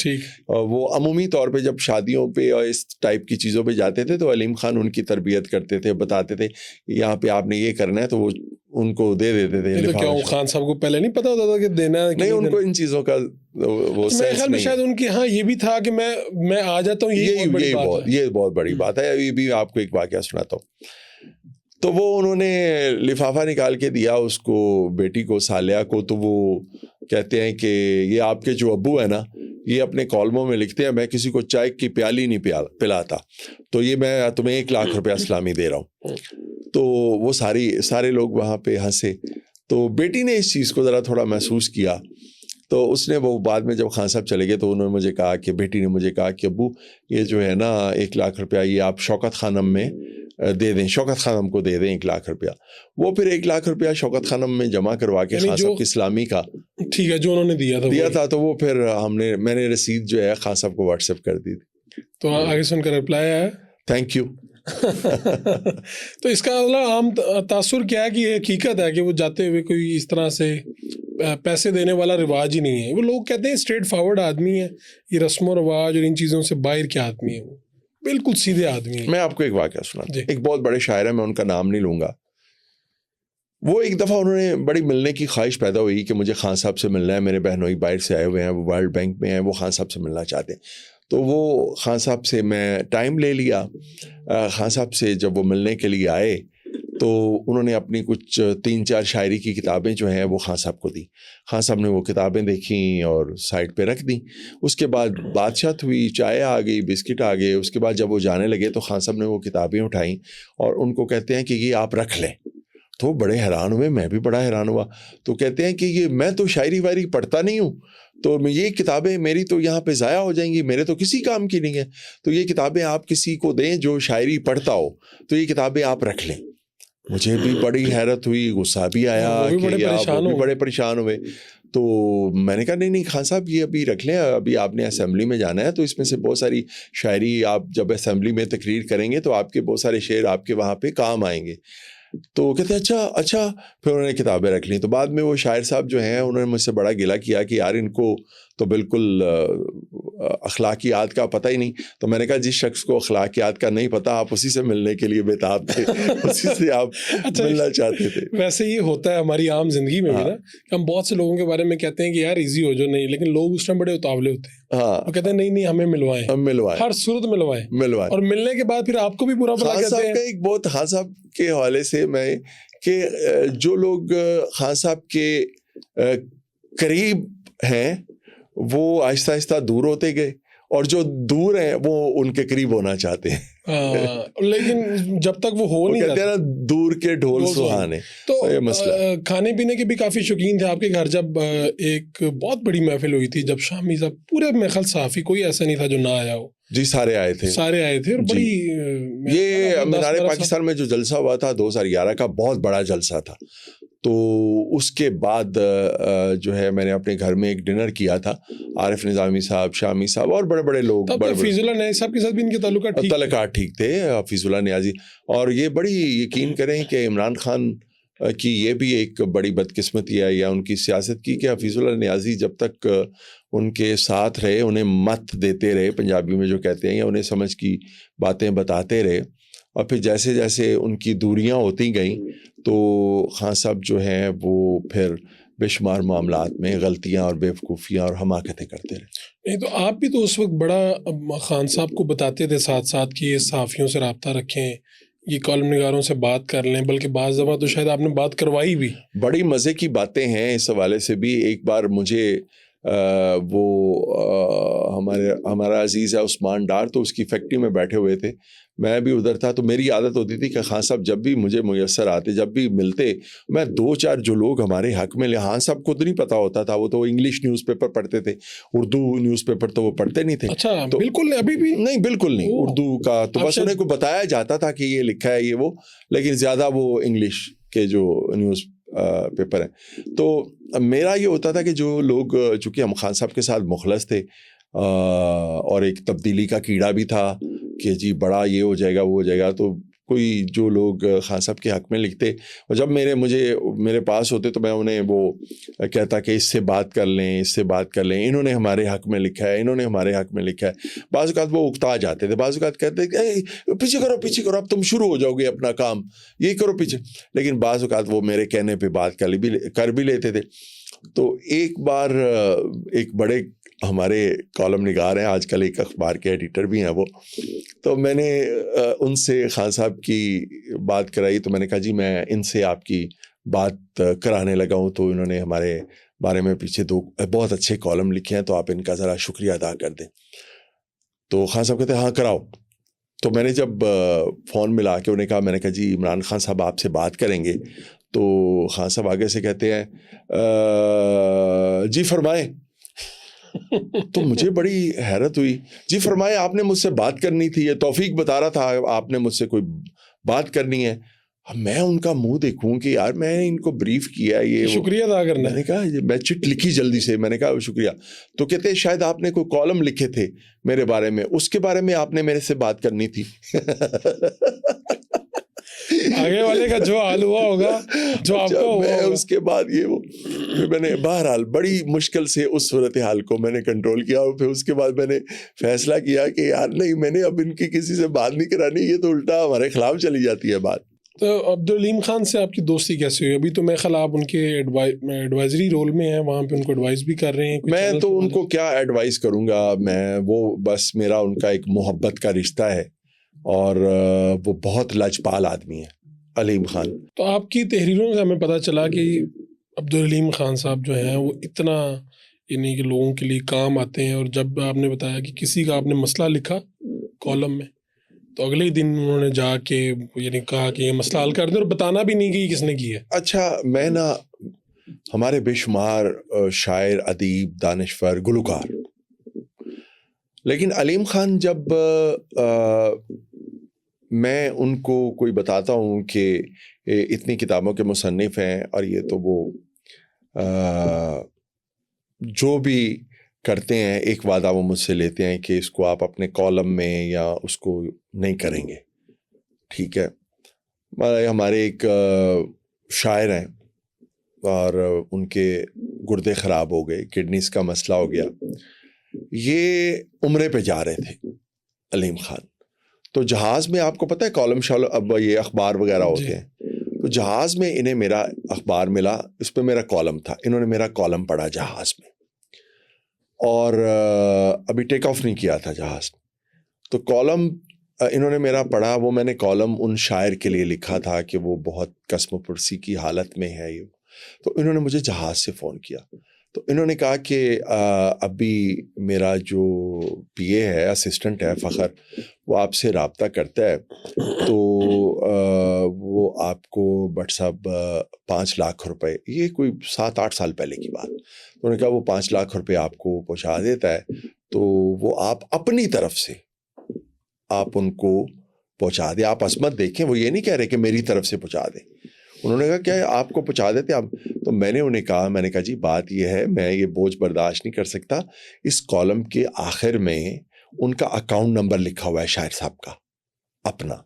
وہ عمومی طور پہ جب شادیوں پہ اور اس ٹائپ کی چیزوں پہ جاتے تھے تو علیم خان ان کی تربیت کرتے تھے, بتاتے تھے یہاں پہ آپ نے یہ کرنا ہے, تو وہ ان کو دے دیتے تھے. کیا خان صاحب کو پہلے نہیں پتا ہوتا تھا کہ دینا ہے؟ نہیں, ان کو ان چیزوں کا وہ میرے خیال میں شاید ان کی ہاں یہ بھی تھا کہ میں آ جاتا ہوں, یہ بہت بڑی بات ہے. یہ بھی آپ کو ایک واقعہ سناتا ہوں. تو وہ انہوں نے لفافہ نکال کے دیا اس کو, بیٹی کو, سالیہ کو. تو وہ کہتے ہیں کہ یہ آپ کے جو ابو ہیں نا, یہ اپنے کالموں میں لکھتے ہیں میں کسی کو چائے کی پیالی نہیں پلاتا, تو یہ میں تمہیں 1 لاکھ روپیہ اسلامی دے رہا ہوں. تو وہ سارے لوگ وہاں پہ ہنسے. تو بیٹی نے اس چیز کو ذرا تھوڑا محسوس کیا, تو اس نے وہ بعد میں جب خان صاحب چلے گئے تو انہوں نے مجھے کہا کہ بیٹی نے مجھے کہا کہ ابو یہ جو ہے نا 1 لاکھ روپیہ یہ آپ شوکت خانم میں دے دیں, شوکت خانم کو دے دیں 1 لاکھ روپیہ. وہ پھر 1 لاکھ روپیہ شوکت خانم میں جمع کروا کے خان صاحب کی اسلامی کا, ٹھیک ہے, جو انہوں نے دیا تھا, تو وہ پھر میں نے رسید جو ہے خان صاحب کو واٹس ایپ کر دی تھی. تو آگے سن کر رپلائی آیا تھینک یو. تو اس کا عام تاثر کیا ہے کہ یہ حقیقت ہے کہ وہ جاتے ہوئے کوئی اس طرح سے پیسے دینے والا رواج ہی نہیں ہے. وہ لوگ کہتے ہیں اسٹریٹ فارورڈ آدمی ہے, یہ رسم و رواج اور ان چیزوں سے باہر کے آدمی ہے, وہ بالکل سیدھے آدمی ہے. میں آپ کو ایک واقعہ سناتا ہوں. ایک بہت بڑے شاعر ہیں, میں ان کا نام نہیں لوں گا. وہ ایک دفعہ انہوں نے بڑی ملنے کی خواہش پیدا ہوئی کہ مجھے خان صاحب سے ملنا ہے, میرے بہنوئی باہر سے آئے ہوئے ہیں, وہ ورلڈ بینک میں ہیں, وہ خان صاحب سے ملنا چاہتے ہیں. تو وہ خان صاحب سے میں ٹائم لے لیا. خان صاحب سے جب وہ ملنے کے لیے آئے تو انہوں نے اپنی کچھ 3-4 شاعری کی کتابیں جو ہیں وہ خان صاحب کو دی. خان صاحب نے وہ کتابیں دیکھیں اور سائڈ پہ رکھ دیں. اس کے بعد بادشاہت ہوئی, چائے آ گئی, بسکٹ آ گئے. اس کے بعد جب وہ جانے لگے تو خان صاحب نے وہ کتابیں اٹھائیں اور ان کو کہتے ہیں کہ یہ آپ رکھ لیں. تو بڑے حیران ہوئے, میں بھی بڑا حیران ہوا. تو کہتے ہیں کہ یہ میں تو شاعری وائری پڑھتا نہیں ہوں, تو یہ کتابیں میری تو یہاں پہ ضائع ہو جائیں گی, میرے تو کسی کام کی نہیں ہے. تو یہ کتابیں آپ کسی کو دیں جو شاعری پڑھتا ہو, تو یہ کتابیں آپ رکھ لیں. مجھے بھی بڑی حیرت ہوئی, غصہ بھی آیا کہ آپ بھی بڑے پریشان ہوئے. تو میں نے کہا نہیں خان صاحب یہ ابھی رکھ لیں, ابھی آپ نے اسمبلی میں جانا ہے تو اس میں سے بہت ساری شاعری, آپ جب اسمبلی میں تقریر کریں گے تو آپ کے بہت سارے شعر آپ کے وہاں پہ کام آئیں گے. تو کہتے ہیں اچھا. پھر انہوں نے کتابیں رکھ لیں. تو بعد میں وہ شاعر صاحب جو ہیں انہوں نے مجھ سے بڑا گلہ کیا کہ یار ان کو تو بالکل اخلاقیات کا پتہ ہی نہیں. تو میں نے کہا جس شخص کو اخلاقیات کا نہیں پتہ آپ اسی سے ملنے کے لیے بےتاب تھے, اسی سے آپ ملنا چاہتے تھے. ویسے یہ ہوتا ہے ہماری عام زندگی میں بھی نا, کہ ہم بہت سے لوگوں کے بارے میں کہتے ہیں کہ یار ایزی ہو جو, نہیں, لیکن لوگ اس ٹائم بڑے اتاولے ہوتے ہیں. وہ کہتے ہیں نہیں ہمیں ملوائیں, ہر صورت ملوائیں, اور ملنے کے بعد پھر آپ کو بھی برا بھلا کہتے ہیں. خان صاحب کا ایک بہت, خان صاحب کے حوالے سے میں کہ جو لوگ خان صاحب کے قریب ہیں وہ آہستہ آہستہ دور ہوتے گئے, اور جو دور ہیں وہ ان کے قریب ہونا چاہتے ہیں. لیکن جب تک وہ ہو نہیں کہتے ہیں نا دور کے ڈھول سہانے. تو یہ مسئلہ کھانے پینے کے بھی کافی شوقین تھے آپ کے گھر. جب ایک بہت بڑی محفل ہوئی تھی, جب شامی صاحب پورے محفل صحافی کوئی ایسا نہیں تھا جو نہ آیا ہو. جی سارے آئے تھے اور بڑی یہ مینار پاکستان میں جو جلسہ ہوا تھا 2011 کا بہت بڑا جلسہ تھا. تو اس کے بعد جو ہے میں نے اپنے گھر میں ایک ڈنر کیا تھا. عارف نظامی صاحب, شامی صاحب اور بڑے بڑے لوگ. حفیظ اللہ نیازی صاحب کے ساتھ بھی ان کے تعلقات ٹھیک تھے, حفیظ اللہ نیازی. اور یہ بڑی یقین کریں کہ عمران خان کی یہ بھی ایک بڑی بدقسمتی ہے یا ان کی سیاست کی کہ حفیظ اللہ نیازی جب تک ان کے ساتھ رہے, انہیں مت دیتے رہے, پنجابی میں جو کہتے ہیں, یا انہیں سمجھ کی باتیں بتاتے رہے, اور پھر جیسے جیسے ان کی دوریاں ہوتی گئیں تو خان صاحب جو ہیں وہ پھر بے شمار معاملات میں غلطیاں اور بیوقوفیاں اور حماقتیں کرتے رہے. نہیں تو آپ بھی تو اس وقت بڑا خان صاحب کو بتاتے تھے ساتھ ساتھ کہ یہ صحافیوں سے رابطہ رکھیں, یہ کالم نگاروں سے بات کر لیں, بلکہ بعض دفعہ تو شاید آپ نے بات کروائی بھی. بڑی مزے کی باتیں ہیں اس حوالے سے بھی. ایک بار مجھے وہ ہمارا عزیز ہے عثمان ڈار, تو اس کی فیکٹری میں بیٹھے ہوئے تھے, میں بھی ادھر تھا. تو میری عادت ہوتی تھی کہ خان صاحب جب بھی مجھے میسر آتے, جب بھی ملتے, میں 2-4 جو لوگ ہمارے حق میں, خان صاحب کو تو نہیں پتا ہوتا تھا, وہ تو انگلش نیوز پیپر پڑھتے تھے, اردو نیوز پیپر تو وہ پڑھتے نہیں تھے. اچھا بالکل ابھی بھی نہیں, بالکل نہیں اردو کا, تو بس انہیں کو بتایا جاتا تھا کہ یہ لکھا ہے یہ وہ, لیکن زیادہ وہ انگلش کے جو نیوز پیپر ہیں. تو میرا یہ ہوتا تھا کہ جو لوگ, چونکہ ہم خان صاحب کے ساتھ مخلص تھے اور ایک تبدیلی کا کیڑا بھی تھا کہ جی بڑا یہ ہو جائے گا وہ ہو جائے گا, تو کوئی جو لوگ خان صاحب کے حق میں لکھتے, اور جب میرے پاس ہوتے تو میں انہیں وہ کہتا کہ اس سے بات کر لیں, اس سے بات کر لیں, انہوں نے ہمارے حق میں لکھا ہے, انہوں نے ہمارے حق میں لکھا ہے. بعض اوقات وہ اکتا جاتے تھے, بعض اوقات کہتے پیچھے کرو اب تم شروع ہو جاؤ گے اپنا کام, یہ کرو پیچھے. لیکن بعض اوقات وہ میرے کہنے پہ بات کر بھی لیتے تھے. تو ایک بار ایک بڑے ہمارے کالم نگار ہیں, آج کل ایک اخبار کے ایڈیٹر بھی ہیں وہ, تو میں نے ان سے خان صاحب کی بات کرائی. تو میں نے کہا جی میں ان سے آپ کی بات کرانے لگا ہوں, تو انہوں نے ہمارے بارے میں پیچھے 2 بہت اچھے کالم لکھے ہیں, تو آپ ان کا ذرا شکریہ ادا کر دیں. تو خان صاحب کہتے ہیں ہاں کراؤ. تو میں نے جب فون ملا کے انہیں کہا, میں نے کہا جی عمران خان صاحب آپ سے بات کریں گے. تو خان صاحب آگے سے کہتے ہیں جی فرمائیں. تو مجھے بڑی حیرت ہوئی, جی فرمائے آپ نے مجھ سے بات کرنی تھی, یہ توفیق بتا رہا تھا آپ نے مجھ سے کوئی بات کرنی ہے. اب میں ان کا منہ دیکھوں کہ یار میں نے ان کو بریف کیا, یہ شکریہ ادا کرنا. میں نے کہا میں چٹ لکھی جلدی سے, میں نے کہا شکریہ. تو کہتے ہیں شاید آپ نے کوئی کالم لکھے تھے میرے بارے میں, اس کے بارے میں آپ نے میرے سے بات کرنی تھی. آگے والے کا جو حال ہوا ہوگا, جو آپ کا ہوا ہوگا. اس کے بعد یہ وہ پھر میں نے بہرحال بڑی مشکل سے اس صورتحال کو میں نے کنٹرول کیا, اور پھر اس کے بعد میں نے فیصلہ کیا کہ یار نہیں, میں نے اب ان کی کسی سے بات نہیں کرانی, یہ تو الٹا ہمارے خلاف چلی جاتی ہے بات. تو عبدالعلیم خان سے آپ کی دوستی کیسے ہوئی؟ ابھی تو میں خیال آپ ان کے ایڈوائزری رول میں ہیں, وہاں پہ ان کو ایڈوائز بھی کر رہے ہیں. میں تو ان کو کیا ایڈوائز کروں گا, میں وہ بس میرا ان کا ایک محبت کا رشتہ ہے, اور وہ بہت لاجپال آدمی ہے علیم خان. تو آپ کی تحریروں سے ہمیں پتہ چلا کہ عبدالعلیم خان صاحب جو ہیں وہ اتنا یعنی کہ لوگوں کے لیے کام آتے ہیں, اور جب آپ نے بتایا کہ کسی کا آپ نے مسئلہ لکھا کالم میں, تو اگلے ہی دن انہوں نے جا کے یعنی کہا کہ یہ مسئلہ حل کر دیں, اور بتانا بھی نہیں کہ کس نے کی ہے. اچھا میں نا ہمارے بے شمار شاعر, ادیب, دانشور, گلوکار, لیکن علیم خان جب میں ان کو کوئی بتاتا ہوں کہ اتنی کتابوں کے مصنف ہیں, اور یہ تو وہ جو بھی کرتے ہیں ایک وعدہ وہ مجھ سے لیتے ہیں کہ اس کو آپ اپنے کالم میں یا اس کو نہیں کریں گے. ٹھیک ہے. ہمارے ایک شاعر ہیں اور ان کے گردے خراب ہو گئے, کڈنیز کا مسئلہ ہو گیا. یہ عمرے پہ جا رہے تھے علیم خان. تو جہاز میں آپ کو پتہ ہے کالم شالم اب یہ اخبار وغیرہ ہوتے ہیں, تو جہاز میں انہیں میرا اخبار ملا, اس پہ میرا کالم تھا. انہوں نے میرا کالم پڑھا جہاز میں, اور ابھی ٹیک آف نہیں کیا تھا جہاز. تو کالم انہوں نے میرا پڑھا. وہ میں نے کالم ان شاعر کے لیے لکھا تھا کہ وہ بہت قسم پرسی کی حالت میں ہے. تو انہوں نے مجھے جہاز سے فون کیا. تو انہوں نے کہا کہ ابھی میرا جو پی اے ہے, اسسٹنٹ ہے فخر, وہ آپ سے رابطہ کرتا ہے. تو وہ آپ کو بٹ صاحب 5 لاکھ روپے, یہ کوئی 7-8 سال پہلے کی بات, انہوں نے کہا وہ 5 لاکھ روپے آپ کو پہنچا دیتا ہے. تو وہ آپ اپنی طرف سے آپ ان کو پہنچا دیں, آپ عصمت دیکھیں, وہ یہ نہیں کہہ رہے کہ میری طرف سے پہنچا دیں. انہوں نے کہا کیا آپ کو پہنچا دیتے آپ. تو میں نے انہیں کہا, میں نے کہا جی بات یہ ہے, میں یہ بوجھ برداشت نہیں کر سکتا. اس کالم کے آخر میں ان کا اکاؤنٹ نمبر لکھا ہوا ہے شاعر صاحب کا اپنا.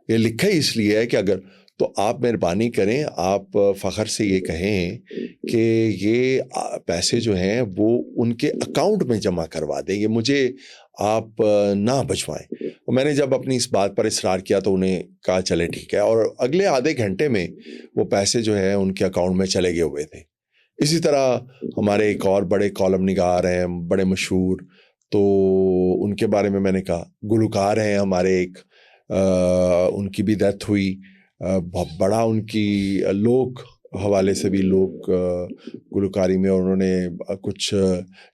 یہ لکھا ہی اس لیے ہے کہ اگر, تو آپ مہربانی کریں, آپ فخر سے یہ کہیں کہ یہ پیسے جو ہیں وہ ان کے اکاؤنٹ میں جمع کروا دیں, یہ مجھے آپ نہ بھجوائیں. میں نے جب اپنی اس بات پر اصرار کیا تو انہیں کہا چلے ٹھیک ہے, اور اگلے آدھے گھنٹے میں وہ پیسے جو ہیں ان کے اکاؤنٹ میں چلے گئے ہوئے تھے. اسی طرح ہمارے ایک اور بڑے کالم نگار ہیں, بڑے مشہور, تو ان کے بارے میں میں نے کہا. گلوکار ہیں ہمارے ایک, ان کی بھی ڈیتھ ہوئی, بہت بڑا ان کی لوک حوالے سے بھی لوک گلوکاری میں, اور انہوں نے کچھ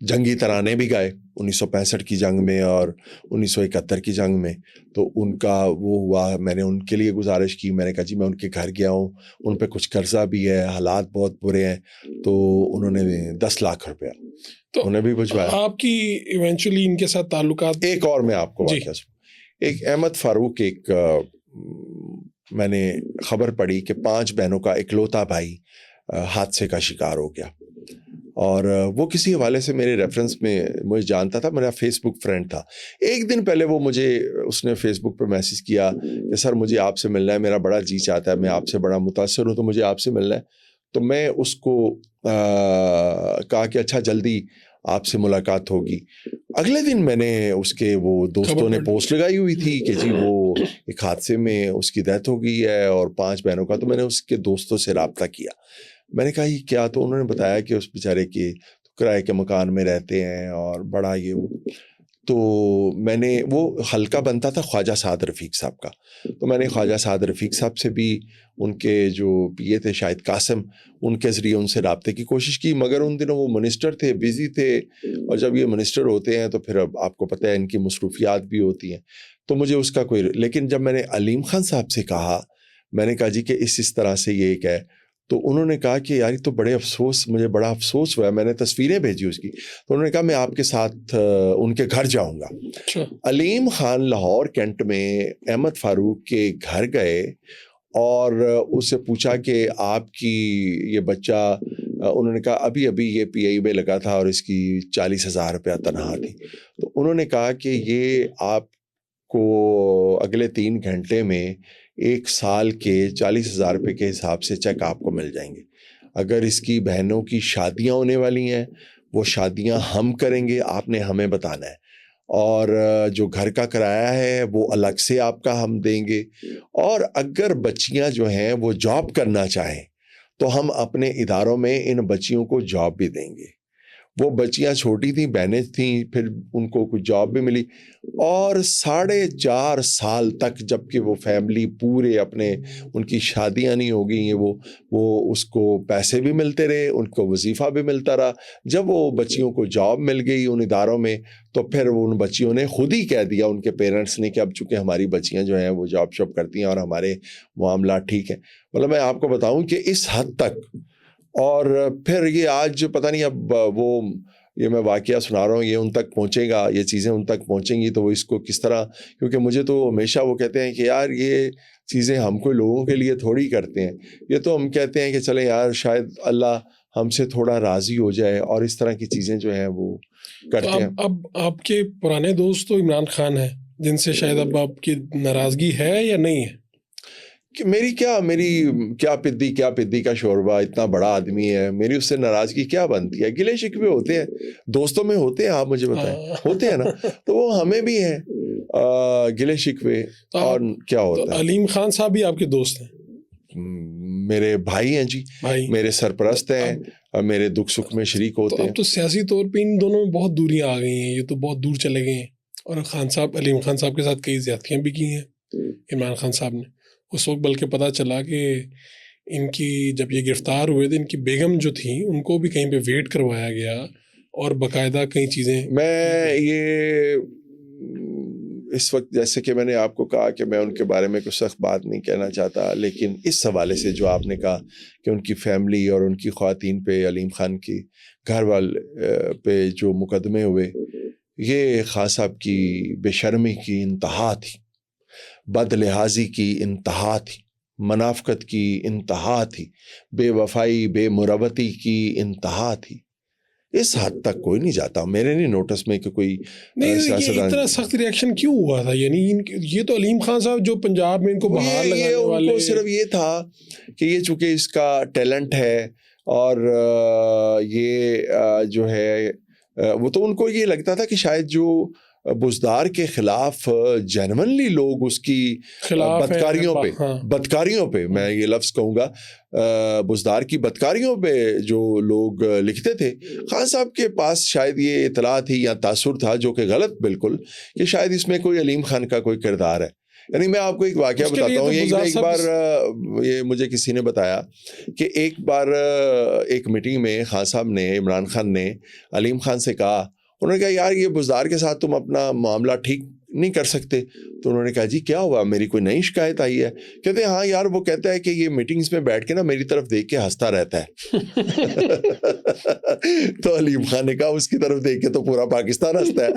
جنگی ترانے بھی گائے 1965 کی جنگ میں اور 1971 کی جنگ میں. تو ان کا وہ ہوا, میں نے ان کے لیے گزارش کی. میں نے کہا جی میں ان کے گھر گیا ہوں, ان پہ کچھ قرضہ بھی ہے, حالات بہت برے ہیں. تو انہوں نے 10 لاکھ روپیہ تو انہیں بھی بھجوایا. آپ کی ایونچولی ان کے ساتھ تعلقات. ایک اور میں آپ کو واقعہ سنوں. ایک احمد فاروق, ایک میں نے خبر پڑھی کہ 5 بہنوں کا اکلوتا بھائی حادثے کا شکار ہو گیا. اور وہ کسی حوالے سے میرے ریفرنس میں مجھے جانتا تھا, میرا فیس بک فرینڈ تھا. ایک دن پہلے وہ مجھے, اس نے فیس بک پہ میسیج کیا کہ سر مجھے آپ سے ملنا ہے, میرا بڑا جی چاہتا ہے, میں آپ سے بڑا متاثر ہوں, تو مجھے آپ سے ملنا ہے. تو میں اس کو کہا کہ اچھا جلدی آپ سے ملاقات ہوگی. اگلے دن میں نے اس کے وہ دوستوں نے پوسٹ لگائی ہوئی تھی کہ جی وہ ایک حادثے میں اس کی ڈیتھ ہو گئی ہے اور 5 بہنوں کا. تو میں نے اس کے دوستوں سے رابطہ کیا, میں نے کہا یہ کیا. تو انہوں نے بتایا کہ اس بیچارے کے کرائے کے مکان میں رہتے ہیں اور بڑا یہ وہ. تو میں نے, وہ حلقہ بنتا تھا خواجہ سعد رفیق صاحب کا, تو میں نے خواجہ سعد رفیق صاحب سے بھی, ان کے جو پی اے تھے شاہد قاسم, ان کے ذریعے ان سے رابطے کی کوشش کی. مگر ان دنوں وہ منسٹر تھے, بزی تھے, اور جب یہ منسٹر ہوتے ہیں تو پھر اب آپ کو پتہ ہے ان کی مصروفیات بھی ہوتی ہیں. تو مجھے اس کا کوئی, لیکن جب میں نے علیم خان صاحب سے کہا, میں نے کہا جی کہ اس طرح سے یہ ایک ہے, تو انہوں نے کہا کہ یار تو بڑے افسوس, مجھے بڑا افسوس ہوا ہے. میں نے تصویریں بھیجی اس کی, تو انہوں نے کہا میں آپ کے ساتھ ان کے گھر جاؤں گا. علیم خان لاہور کینٹ میں احمد فاروق کے گھر گئے اور اس سے پوچھا کہ آپ کی یہ بچہ, انہوں نے کہا ابھی یہ پی آئی میں لگا تھا اور اس کی 40,000 روپیہ تنخواہ تھی. تو انہوں نے کہا کہ یہ آپ کو اگلے 3 گھنٹے میں 1 سال کے 40,000 روپے کے حساب سے چیک آپ کو مل جائیں گے. اگر اس کی بہنوں کی شادیاں ہونے والی ہیں, وہ شادیاں ہم کریں گے, آپ نے ہمیں بتانا ہے. اور جو گھر کا کرایہ ہے وہ الگ سے آپ کا ہم دیں گے. اور اگر بچیاں جو ہیں وہ جاب کرنا چاہیں تو ہم اپنے اداروں میں ان بچیوں کو جاب بھی دیں گے. وہ بچیاں چھوٹی تھیں, بہنیں تھیں, پھر ان کو کچھ جاب بھی ملی. اور 4.5 سال تک جب کہ وہ فیملی پورے اپنے, ان کی شادیاں نہیں ہو گئی ہیں, وہ اس کو پیسے بھی ملتے رہے, ان کو وظیفہ بھی ملتا رہا. جب وہ بچیوں کو جاب مل گئی ان اداروں میں, تو پھر ان بچیوں نے خود ہی کہہ دیا ان کے پیرنٹس نے کہ اب چونکہ ہماری بچیاں جو ہیں وہ جاب شاب کرتی ہیں اور ہمارے معاملات ٹھیک ہیں. مطلب میں آپ کو بتاؤں کہ اس حد تک. اور پھر یہ آج پتہ نہیں, اب وہ یہ میں واقعہ سنا رہا ہوں, یہ ان تک پہنچے گا, یہ چیزیں ان تک پہنچیں گی تو وہ اس کو کس طرح, کیونکہ مجھے تو ہمیشہ وہ کہتے ہیں کہ یار یہ چیزیں ہم کوئی لوگوں کے لیے تھوڑی کرتے ہیں, یہ تو ہم کہتے ہیں کہ چلیں یار شاید اللہ ہم سے تھوڑا راضی ہو جائے اور اس طرح کی چیزیں جو ہیں وہ کرتے ہیں. اب آپ کے پرانے دوست تو عمران خان ہیں جن سے شاید اب آپ کی ناراضگی ہے یا نہیں ہے؟ کہ میری کیا پدی کا شوربہ، اتنا بڑا آدمی ہے، میری اس سے ناراضگی کیا بنتی ہے؟ گلے شکوے ہوتے ہیں دوستوں میں، ہوتے ہیں، آپ مجھے بتائیں. ہوتے ہیں نا، تو وہ ہمیں بھی ہیں گلے شکوے. اور کیا ہوتا ہے، علیم خان صاحب بھی آپ کے دوست ہیں؟ میرے بھائی ہیں جی، میرے سرپرست ہیں، میرے دکھ سکھ میں شریک ہوتے ہیں. اب تو سیاسی طور پہ ان دونوں میں بہت دوریاں آ گئی ہیں، یہ تو بہت دور چلے گئے ہیں. اور خان صاحب، علیم خان صاحب کے ساتھ کئی زیادتیاں بھی کی ہیں عمران خان صاحب نے اس وقت. بلکہ پتہ چلا کہ ان کی جب یہ گرفتار ہوئے تھے، ان کی بیگم جو تھی ان کو بھی کہیں پہ ویٹ کروایا گیا اور باقاعدہ کئی چیزیں. میں یہ اس وقت، جیسے کہ میں نے آپ کو کہا کہ میں ان کے بارے میں کچھ سخت بات نہیں کہنا چاہتا، لیکن اس حوالے سے جو آپ نے کہا کہ ان کی فیملی اور ان کی خواتین پہ، علیم خان کی گھر والے پہ جو مقدمے ہوئے، یہ خان صاحب کی بے شرمی کی انتہا تھی، بد لحاظی کی انتہا تھی، منافقت کی انتہا تھی، بے وفائی، بے مروتی کی انتہا تھی. اس حد تک کوئی نہیں جاتا، میرے نہیں نوٹس میں کہ کوئی یہ اتنا سخت ریاکشن کیوں ہوا تھا؟ یعنی یہ تو علیم خان صاحب جو پنجاب میں ان کو باہر لگانے والے، ان کو صرف یہ تھا کہ یہ چونکہ اس کا ٹیلنٹ ہے اور یہ جو ہے وہ تو ان کو یہ لگتا تھا کہ شاید جو بزدار کے خلاف جینونلی لوگ اس کی بدکاریوں پہ میں یہ لفظ کہوں گا، بزدار کی بدکاریوں پہ جو لوگ لکھتے تھے، خان صاحب کے پاس شاید یہ اطلاع تھی یا تاثر تھا، جو کہ غلط بالکل، کہ شاید اس میں کوئی علیم خان کا کوئی کردار ہے. یعنی میں آپ کو ایک واقعہ بتاتا ہوں. ایک بار یہ مجھے کسی نے بتایا کہ ایک بار ایک میٹنگ میں خان صاحب نے، عمران خان نے علیم خان سے کہا، انہوں نے کہا یار یہ بزدار کے ساتھ تم اپنا معاملہ ٹھیک نہیں کر سکتے. تو انہوں نے کہا جی کیا ہوا، میری کوئی نئی شکایت آئی ہے؟ کہتے ہیں ہاں یار وہ کہتا ہے کہ یہ میٹنگز میں بیٹھ کے نا میری طرف دیکھ کے ہنستا رہتا ہے. تو علیم خان نے کہا اس کی طرف دیکھ کے تو پورا پاکستان ہنستا ہے،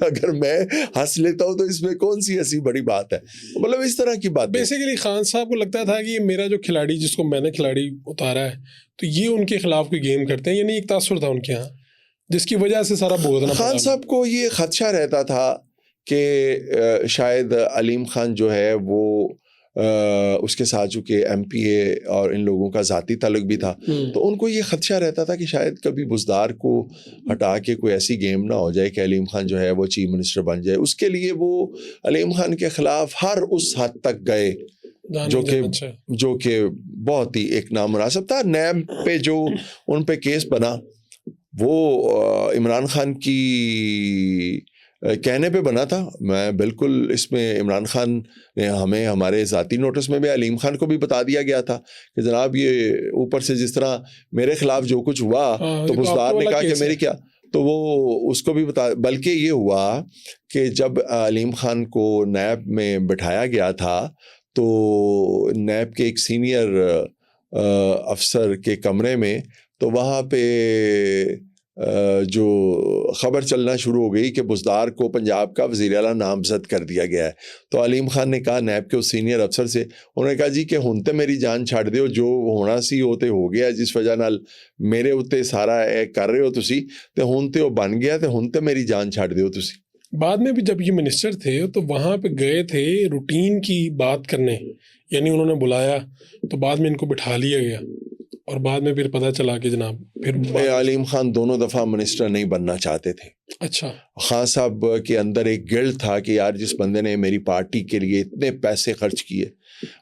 اگر میں ہنس لیتا ہوں تو اس میں کون سی ہنسی بڑی بات ہے. مطلب اس طرح کی بات. بیسیکلی خان صاحب کو لگتا تھا کہ یہ میرا جو کھلاڑی، جس کو میں نے کھلاڑی اتارا ہے، تو یہ ان کے خلاف کوئی گیم کرتے ہیں. یعنی ایک تاثر تھا ان کے یہاں جس کی وجہ سے سارا بھگتنا. خان صاحب کو یہ خدشہ رہتا تھا کہ شاید علیم خان جو ہے وہ اس کے ساتھ چونکہ ایم پی اے اور ان لوگوں کا ذاتی تعلق بھی تھا، تو ان کو یہ خدشہ رہتا تھا کہ شاید کبھی بزدار کو ہٹا کے کوئی ایسی گیم نہ ہو جائے کہ علیم خان جو ہے وہ چیف منسٹر بن جائے. اس کے لیے وہ علیم خان کے خلاف ہر اس حد تک گئے جو کہ بہت ہی ایک نامناسب تھا. نیب پہ جو ان پہ کیس بنا وہ عمران خان کی کہنے پہ بنا تھا. میں بالکل اس میں عمران خان نے ہمیں ہمارے ذاتی نوٹس میں بھی علیم خان کو بھی بتا دیا گیا تھا کہ جناب یہ اوپر سے جس طرح میرے خلاف جو کچھ ہوا تو بزدار نے کہا کہ میری کیا، تو وہ اس کو بھی بتا. بلکہ یہ ہوا کہ جب علیم خان کو نیب میں بٹھایا گیا تھا تو نیب کے ایک سینئر افسر کے کمرے میں، تو وہاں پہ جو خبر چلنا شروع ہو گئی کہ بزدار کو پنجاب کا وزیر اعلیٰ نامزد کر دیا گیا ہے. تو علیم خان نے کہا نیب کے اس سینئر افسر سے، انہوں نے کہا جی کہ ہن تے میری جان چھڑ دیو، جو ہونا سی ہوتے ہو گیا، جس وجہ نال میرے اتنے سارا کر رہے ہو تسی، تے ہن تے وہ بن گیا، تے ہن تے میری جان چھڑ دیو تسی. بعد میں بھی جب یہ منسٹر تھے تو وہاں پہ گئے تھے روٹین کی بات کرنے، یعنی انہوں نے بلایا تو بعد میں ان کو بٹھا لیا گیا اور بعد میں پھر پتہ چلا کہ جناب پھر علیم خان دونوں دفعہ منسٹر نہیں بننا چاہتے تھے. اچھا. خان صاحب کے اندر ایک گلٹ تھا کہ یار جس بندے نے میری پارٹی کے لیے اتنے پیسے خرچ کیے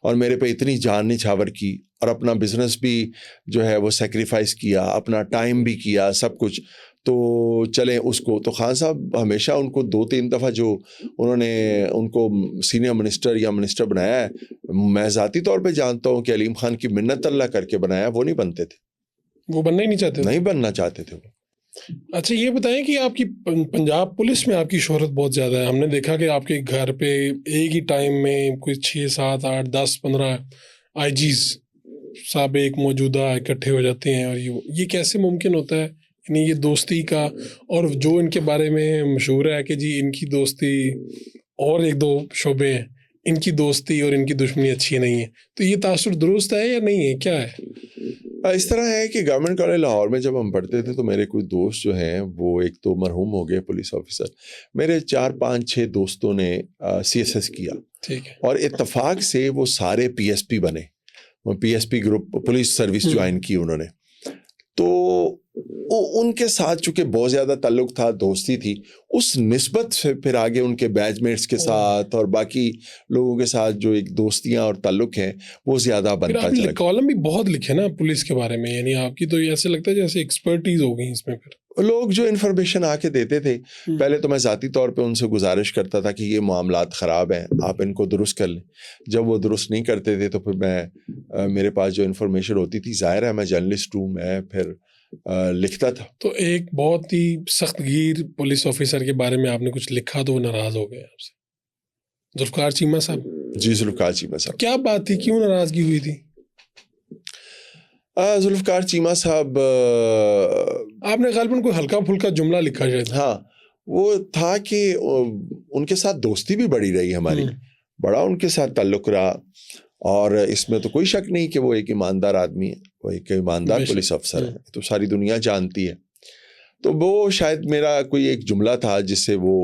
اور میرے پہ اتنی جان نچھاور کی اور اپنا بزنس بھی جو ہے وہ سیکریفائس کیا، اپنا ٹائم بھی کیا، سب کچھ، تو چلیں اس کو. تو خان صاحب ہمیشہ ان کو 2-3 دفعہ جو انہوں نے ان کو سینئر منسٹر یا منسٹر بنایا ہے، میں ذاتی طور پہ جانتا ہوں کہ علیم خان کی منت اللہ کر کے بنایا، وہ نہیں بنتے تھے، وہ بننا ہی نہیں بننا چاہتے تھے وہ. اچھا یہ بتائیں کہ آپ کی پنجاب پولیس میں آپ کی شہرت بہت زیادہ ہے. ہم نے دیکھا کہ آپ کے گھر پہ ایک ہی ٹائم میں کوئی 6, 7, 8, 10, 15 آئی جیز سابق موجودہ اکٹھے ہو جاتے ہیں، اور یہ کیسے ممکن ہوتا ہے؟ یعنی یہ دوستی کا، اور جو ان کے بارے میں مشہور ہے کہ جی ان کی دوستی، اور 1-2 شعبے ہیں، ان کی دوستی اور ان کی دشمنی اچھی نہیں ہے، تو یہ تاثر درست ہے یا نہیں ہے، کیا ہے؟ اس طرح ہے کہ گورنمنٹ کالج لاہور میں جب ہم پڑھتے تھے تو میرے کچھ دوست جو ہیں وہ ایک تو مرحوم ہو گئے پولیس آفیسر، میرے 4-5-6 دوستوں نے CSS کیا، ٹھیک ہے، اور اتفاق سے وہ سارے PSP بنے، PSP group police service join کی انہوں نے. تو ان کے ساتھ چونکہ بہت زیادہ تعلق تھا، دوستی تھی، اس نسبت سے پھر آگے ان کے بیچ میٹس کے ساتھ اور باقی لوگوں کے ساتھ جو ایک دوستیاں اور تعلق ہیں وہ زیادہ بنتا چلا گیا. کالم بھی بہت لکھے نا پولیس کے بارے میں، یعنی آپ کی تو ایسے لگتا ہے جیسے ایکسپرٹیز ہو گئی اس میں. پھر لوگ جو انفارمیشن آ کے دیتے تھے، پہلے تو میں ذاتی طور پہ ان سے گزارش کرتا تھا کہ یہ معاملات خراب ہیں، آپ ان کو درست کر لیں. جب وہ درست نہیں کرتے تھے تو پھر میرے پاس جو انفارمیشن ہوتی تھی، ظاہر ہے میں جرنلسٹ ہوں، میں پھر لکھتا تھا. تو ایک بہت ہی سخت گیر پولیس آفیسر کے بارے میں آپ نے کچھ لکھا تو وہ ناراض ہو گئے آپ سے، ذوالفقار چیمہ صاحب. جی، ذوالفقار چیمہ صاحب. کیا بات تھی، کیوں ناراضگی ہوئی تھی؟ ذوالفقار چیمہ صاحب، آپ نے غالباً کوئی ہلکا پھلکا جملہ لکھا شاید. ہاں، وہ تھا کہ ان کے ساتھ دوستی بھی بڑی رہی ہماری، بڑا ان کے ساتھ تعلق رہا، اور اس میں تو کوئی شک نہیں کہ وہ ایک ایماندار آدمی ہے، وہ ایک ایماندار پولیس افسر ہے، تو ساری دنیا جانتی ہے. تو وہ شاید میرا کوئی ایک جملہ تھا جس سے وہ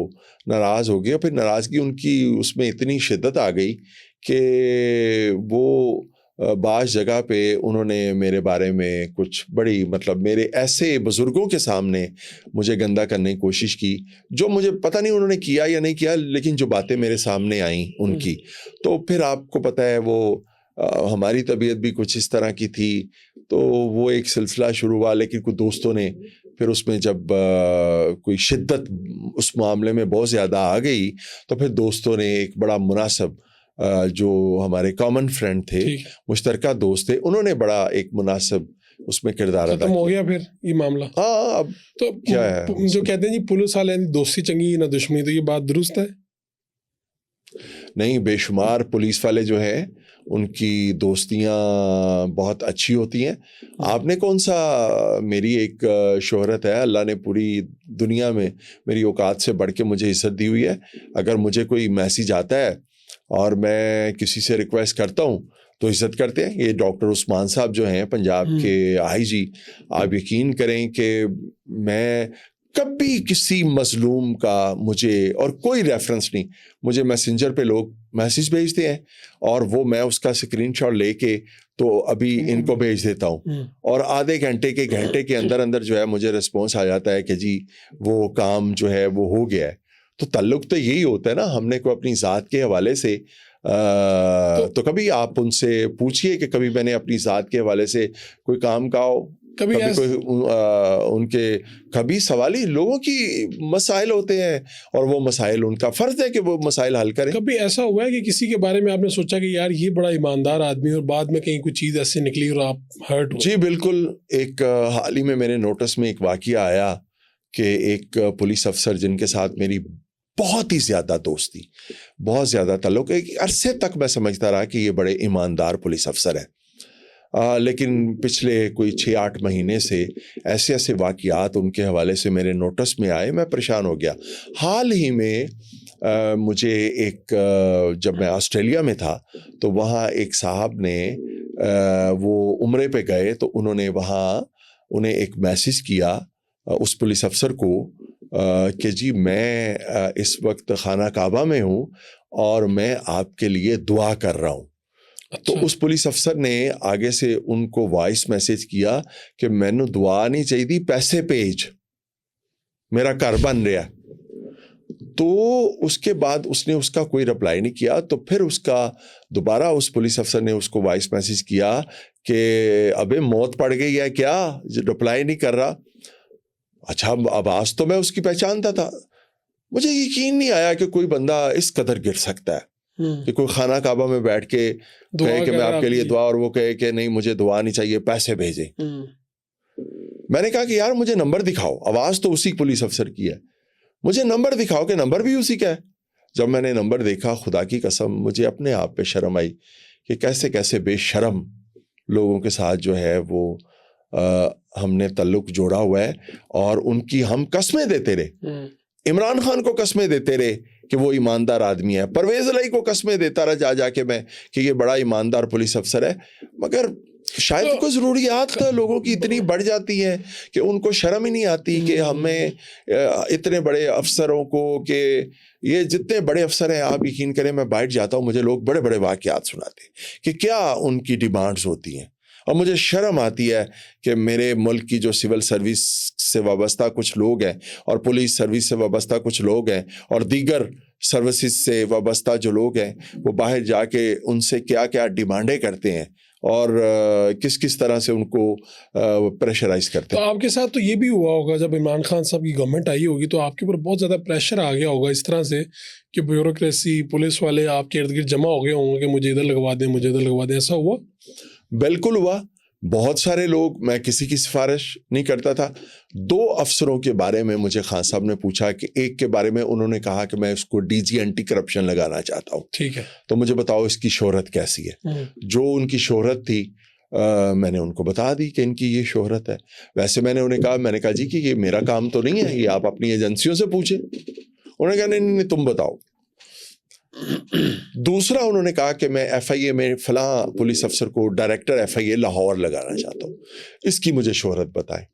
ناراض ہو گیا. پھر ناراضگی ان کی اس میں اتنی شدت آ گئی کہ وہ بعض جگہ پہ انہوں نے میرے بارے میں کچھ بڑی میرے ایسے بزرگوں کے سامنے مجھے گندا کرنے کی کوشش کی، جو مجھے پتہ نہیں انہوں نے کیا یا نہیں کیا، لیکن جو باتیں میرے سامنے آئیں ان کی. تو پھر آپ کو پتہ ہے وہ ہماری طبیعت بھی کچھ اس طرح کی تھی، تو وہ ایک سلسلہ شروع ہوا. لیکن کچھ دوستوں نے پھر اس میں جب کوئی شدت اس معاملے میں بہت زیادہ آ گئی تو پھر دوستوں نے ایک بڑا مناسب، جو ہمارے کامن فرینڈ تھے، مشترکہ دوست تھے، انہوں نے بڑا ایک مناسب اس میں کردار ادا کیا. ختم ہو گیا پھر یہ معاملہ. ہاں، اب تو کیا ہے جو کہتے ہیں جی پولیس والے دوستی چنگی نہ دشمنی، تو یہ بات درست ہے؟ نہیں، بے شمار پولیس والے جو ہیں ان کی دوستیاں بہت اچھی ہوتی ہیں. آپ نے کون سا، میری ایک شہرت ہے، اللہ نے پوری دنیا میں میری اوقات سے بڑھ کے مجھے عزت دی ہوئی ہے. اگر مجھے کوئی میسیج آتا ہے اور میں کسی سے ریکویسٹ کرتا ہوں تو عزت کرتے ہیں. یہ ڈاکٹر عثمان صاحب جو ہیں پنجاب کے IG، آپ یقین کریں کہ میں کبھی کسی مظلوم کا مجھے اور کوئی ریفرنس نہیں، مجھے میسنجر پہ لوگ میسیج بھیجتے ہیں اور وہ میں اس کا اسکرین شاٹ لے کے تو ابھی ان کو بھیج دیتا ہوں، اور آدھے گھنٹے کے اندر جو ہے مجھے رسپانس آ جاتا ہے کہ جی وہ کام جو ہے وہ ہو گیا ہے. تو تعلق تو یہی ہوتا ہے نا. ہم نے کوئی اپنی ذات کے حوالے سے تو کبھی آپ ان سے پوچھئے کہ کبھی میں نے اپنی ذات کے حوالے سے کوئی کام کہا ہو، کبھی کوئی ان کے کبھی سوالی لوگوں کی مسائل ہوتے ہیں اور وہ مسائل ان کا فرض ہے کہ وہ مسائل حل کریں. کبھی ایسا ہوا ہے کہ کسی کے بارے میں آپ نے سوچا کہ یار یہ بڑا ایماندار آدمی اور بعد میں کہیں کوئی چیز ایسی نکلی اور آپ ہرٹ ہوئے؟ جی بالکل. ایک حال ہی میں میرے نوٹس میں ایک واقعہ آیا کہ ایک پولیس افسر جن کے ساتھ میری بہت ہی زیادہ دوستی، بہت زیادہ تعلق، ایک عرصے تک میں سمجھتا رہا کہ یہ بڑے ایماندار پولیس افسر ہیں، لیکن پچھلے کوئی 6-8 مہینے سے ایسے واقعات ان کے حوالے سے میرے نوٹس میں آئے، میں پریشان ہو گیا. حال ہی میں مجھے ایک، جب میں آسٹریلیا میں تھا تو وہاں ایک صاحب نے، وہ عمرے پہ گئے تو انہوں نے وہاں انہیں ایک میسیج کیا اس پولیس افسر کو کہ جی میں اس وقت خانہ کعبہ میں ہوں اور میں آپ کے لیے دعا کر رہا ہوں. تو اس پولیس افسر نے آگے سے ان کو وائس میسیج کیا کہ میں نے دعا نہیں چاہیے، پیسے بھیج، میرا گھر بن رہا. تو اس کے بعد اس نے اس کا کوئی رپلائی نہیں کیا. تو پھر اس کا دوبارہ اس پولیس افسر نے اس کو وائس میسیج کیا کہ ابے موت پڑ گئی ہے کیا، رپلائی نہیں کر رہا. اچھا، آواز تو میں اس کی پہچانتا تھا. مجھے یقین نہیں آیا کہ کوئی بندہ اس قدر گر سکتا ہے کہ کوئی خانہ کعبہ میں بیٹھ کے کہے کہ میں آپ کے لیے دعا، اور وہ کہے کہ نہیں مجھے دعا نہیں چاہیے، پیسے بھیجیں. میں نے کہا کہ یار مجھے نمبر دکھاؤ، آواز تو اسی پولیس افسر کی ہے، مجھے نمبر دکھاؤ کہ نمبر بھی اسی کا ہے. جب میں نے نمبر دیکھا، خدا کی قسم مجھے اپنے آپ پہ شرم آئی کہ کیسے بے شرم لوگوں کے ساتھ جو ہے وہ ہم نے تعلق جوڑا ہوا ہے، اور ان کی ہم قسمیں دیتے رہے. عمران خان کو قسمیں دیتے رہے کہ وہ ایماندار آدمی ہے، پرویز الہی کو قسمیں دیتا رہا جا کے میں کہ یہ بڑا ایماندار پولیس افسر ہے، مگر شاید کوئی ضروریات لوگوں کی اتنی بڑھ جاتی ہے کہ ان کو شرم ہی نہیں آتی کہ ہمیں اتنے بڑے افسروں کو، کہ یہ جتنے بڑے افسر ہیں آپ یقین کریں میں بیٹھ جاتا ہوں، مجھے لوگ بڑے بڑے واقعات سناتے ہیں کہ کیا ان کی ڈیمانڈز ہوتی ہیں، اور مجھے شرم آتی ہے کہ میرے ملک کی جو سول سروس سے وابستہ کچھ لوگ ہیں، اور پولیس سروس سے وابستہ کچھ لوگ ہیں، اور دیگر سروسز سے وابستہ جو لوگ ہیں، وہ باہر جا کے ان سے کیا کیا ڈیمانڈیں کرتے ہیں اور کس کس طرح سے ان کو پریشرائز کرتے تو ہیں۔ آپ کے ساتھ تو یہ بھی ہوا ہوگا جب عمران خان صاحب کی گورنمنٹ آئی ہوگی تو آپ کے اوپر بہت زیادہ پریشر آ گیا ہوگا اس طرح سے کہ بیوروکریسی، پولیس والے آپ کے ارد گرد جمع ہو گئے ہوں گے کہ مجھے ادھر لگوا دیں، مجھے ادھر لگوا دیں، ایسا ہوا؟ بالکل ہوا، بہت سارے لوگ، میں کسی کی سفارش نہیں کرتا تھا۔ 2 افسروں کے بارے میں مجھے خان صاحب نے پوچھا کہ ایک کے بارے میں انہوں نے کہا کہ میں اس کو ڈی جی اینٹی کرپشن لگانا چاہتا ہوں، ٹھیک ہے، تو مجھے بتاؤ اس کی شہرت کیسی ہے۔ جو ان کی شہرت تھی میں نے ان کو بتا دی کہ ان کی یہ شہرت ہے۔ ویسے میں نے کہا جی کہ یہ میرا کام تو نہیں ہے، یہ آپ اپنی ایجنسیوں سے پوچھیں۔ انہوں نے کہا نہیں تم بتاؤ۔ دوسرا انہوں نے کہا کہ میں ایف آئی اے میں فلاں پولیس افسر کو ڈائریکٹر ایف آئی اے لاہور لگانا چاہتا ہوں، اس کی مجھے شہرت بتائیں۔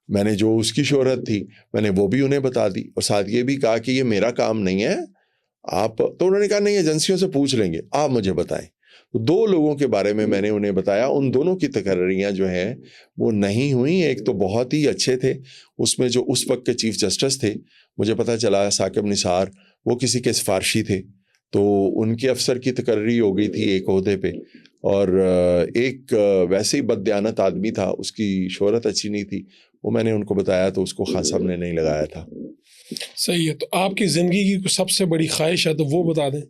میں نے جو اس کی شہرت تھی میں نے وہ بھی انہیں بتا دی، اور ساتھ یہ بھی کہا کہ یہ میرا کام نہیں ہے آپ، تو انہوں نے کہا نہیں ایجنسیوں سے پوچھ لیں گے، آپ مجھے بتائیں۔ 2 لوگوں کے بارے میں میں نے انہیں بتایا، ان دونوں کی تقرریاں جو ہیں وہ نہیں ہوئیں۔ ایک تو بہت ہی اچھے تھے، اس میں جو اس وقت کے چیف جسٹس تھے، مجھے پتہ چلا ثاقب نثار، وہ کسی کے سفارشی تھے، تو ان کے افسر کی تقرری ہو گئی تھی ایک عہدے پہ، اور ایک ویسے ہی بددیانت آدمی تھا، اس کی شہرت اچھی نہیں تھی، وہ میں نے ان کو بتایا تو اس کو خان صاحب نے نہیں لگایا تھا۔ صحیح ہے، تو آپ کی زندگی کی سب سے بڑی خواہش ہے تو وہ بتا دیں۔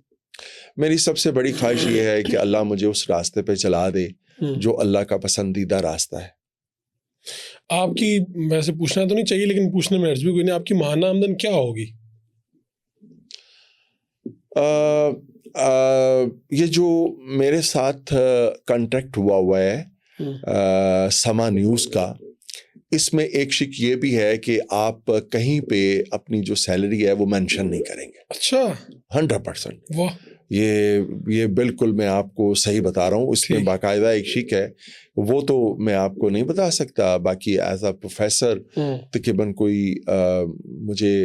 میری سب سے بڑی خواہش یہ ہے کہ اللہ مجھے اس راستے پہ چلا دے جو اللہ کا پسندیدہ راستہ ہے۔ آپ کی، ویسے پوچھنا تو نہیں چاہیے لیکن پوچھنے میں عرض بھی کوئی نہیں، آپ کی ماہانہ آمدن کیا ہوگی؟ یہ جو میرے ساتھ کانٹیکٹ ہوا ہے سما نیوز کا، اس میں ایک شک یہ بھی ہے کہ آپ کہیں پہ اپنی جو سیلری ہے وہ مینشن نہیں کریں گے۔ اچھا، 100%۔ واہ، یہ بالکل میں آپ کو صحیح بتا رہا ہوں، اس میں باقاعدہ ایک شک ہے، وہ تو میں آپ کو نہیں بتا سکتا۔ باقی ایز اے پروفیسر تقریباً کوئی مجھے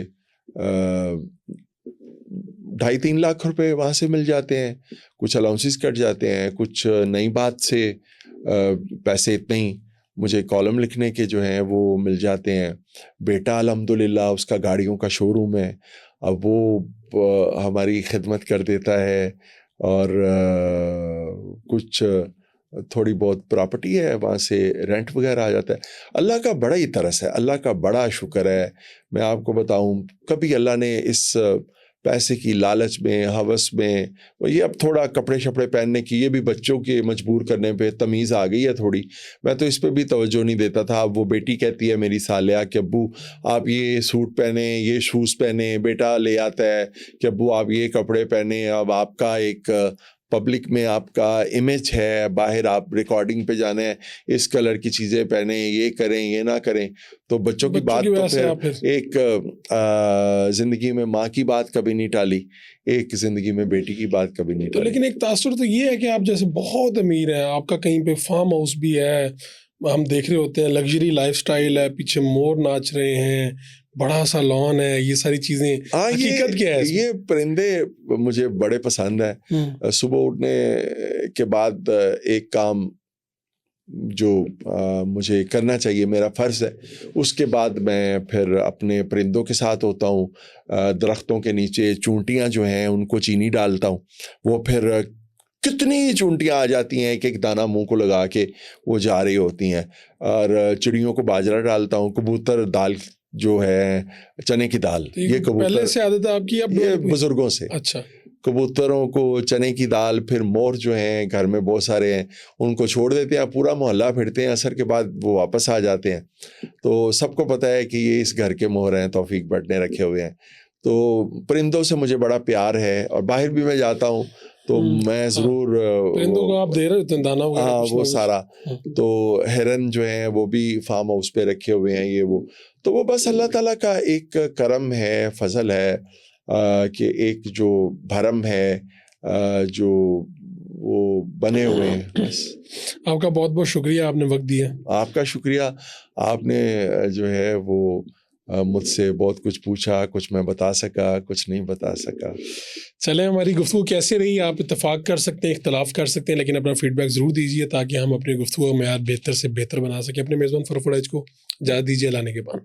2.5-3 لاکھ روپے وہاں سے مل جاتے ہیں، کچھ الاؤنسز کٹ جاتے ہیں، کچھ نئی بات سے پیسے اتنے ہی مجھے کالم لکھنے کے جو ہیں وہ مل جاتے ہیں۔ بیٹا الحمدللہ اس کا گاڑیوں کا شو روم ہے، اب وہ ہماری خدمت کر دیتا ہے، اور کچھ تھوڑی بہت پراپرٹی ہے وہاں سے رینٹ وغیرہ آ جاتا ہے۔ اللہ کا بڑا ہی ترس ہے، اللہ کا بڑا شکر ہے۔ میں آپ کو بتاؤں، کبھی اللہ نے اس پیسے کی لالچ میں، ہوس میں، یہ اب تھوڑا کپڑے شپڑے پہننے کی، یہ بھی بچوں کے مجبور کرنے پہ تمیز آ گئی ہے تھوڑی، میں تو اس پہ بھی توجہ نہیں دیتا تھا۔ اب وہ بیٹی کہتی ہے میری سالیہ کہ ابو آپ یہ سوٹ پہنے، یہ شوز پہنے، بیٹا لے آتا ہے کہ ابو آپ یہ کپڑے پہنے، اب آپ کا ایک پبلک میں آپ کا امیج ہے، باہر آپ ریکارڈنگ پہ جانا ہے، اس کلر کی چیزیں پہنیں، یہ کریں یہ نہ کریں۔ تو بچوں کی بات تو پھر ایک زندگی میں ماں کی بات کبھی نہیں ٹالی، ایک زندگی میں بیٹی کی بات کبھی نہیں ٹالی۔ لیکن ایک تاثر تو یہ ہے کہ آپ جیسے بہت امیر ہیں، آپ کا کہیں پہ فارم ہاؤس بھی ہے، ہم دیکھ رہے ہوتے ہیں لگژری لائف سٹائل ہے، پیچھے مور ناچ رہے ہیں، بڑا سا لان ہے، یہ ساری چیزیں حقیقت کیا ہے؟ یہ پرندے مجھے بڑے پسند ہیں۔ صبح اٹھنے کے بعد ایک کام جو مجھے کرنا چاہیے، میرا فرض ہے، اس کے بعد میں پھر اپنے پرندوں کے ساتھ ہوتا ہوں۔ درختوں کے نیچے چونٹیاں جو ہیں ان کو چینی ڈالتا ہوں، وہ پھر کتنی چونٹیاں آ جاتی ہیں، ایک ایک دانہ منہ کو لگا کے وہ جا رہی ہوتی ہیں۔ اور چڑیوں کو باجرہ ڈالتا ہوں، کبوتر دال جو ہے چنے کی دال، یہ کبوتر پہلے سے عادت ہے آپ کی؟ یہ بزرگوں سے۔ اچھا، کبوتروں کو چنے کی دال، پھر مور جو ہیں گھر میں بہت سارے ہیں، ان کو چھوڑ دیتے ہیں، پورا محلہ پھرتے ہیں، عصر کے بعد وہ واپس آ جاتے ہیں۔ تو سب کو پتہ ہے کہ یہ اس گھر کے مور ہیں، توفیق بٹ نے رکھے ہوئے ہیں۔ تو پرندوں سے مجھے بڑا پیار ہے، اور باہر بھی میں جاتا ہوں تو میں ضرور پرندوں کو آپ دے رہے ہوتے ہیں دانا وغیرہ؟ ہاں، وہ سارا۔ تو ہرن جو ہیں وہ بھی فارم ہاؤس پہ رکھے ہوئے ہیں، یہ وہ تو وہ بس اللہ تعالیٰ کا ایک کرم ہے، فضل ہے، کہ ایک جو بھرم ہے جو وہ بنے ہوئے ہیں بس۔ آپ کا بہت بہت شکریہ، آپ نے وقت دیا. آپ کا شکریہ. آپ نے جو ہے وہ مجھ سے بہت کچھ پوچھا، کچھ میں بتا سکا، کچھ نہیں بتا سکا. چلیں، ہماری گفتگو کیسے رہی آپ اتفاق کر سکتے ہیں، اختلاف کر سکتے ہیں، لیکن اپنا فیڈ بیک ضرور دیجیے تاکہ ہم اپنی گفتگو کا معیار بہتر سے بہتر بنا سکیں. اپنے میزبان فرخ اڑائچ کو اجازت دیجیے لانے کے بعد.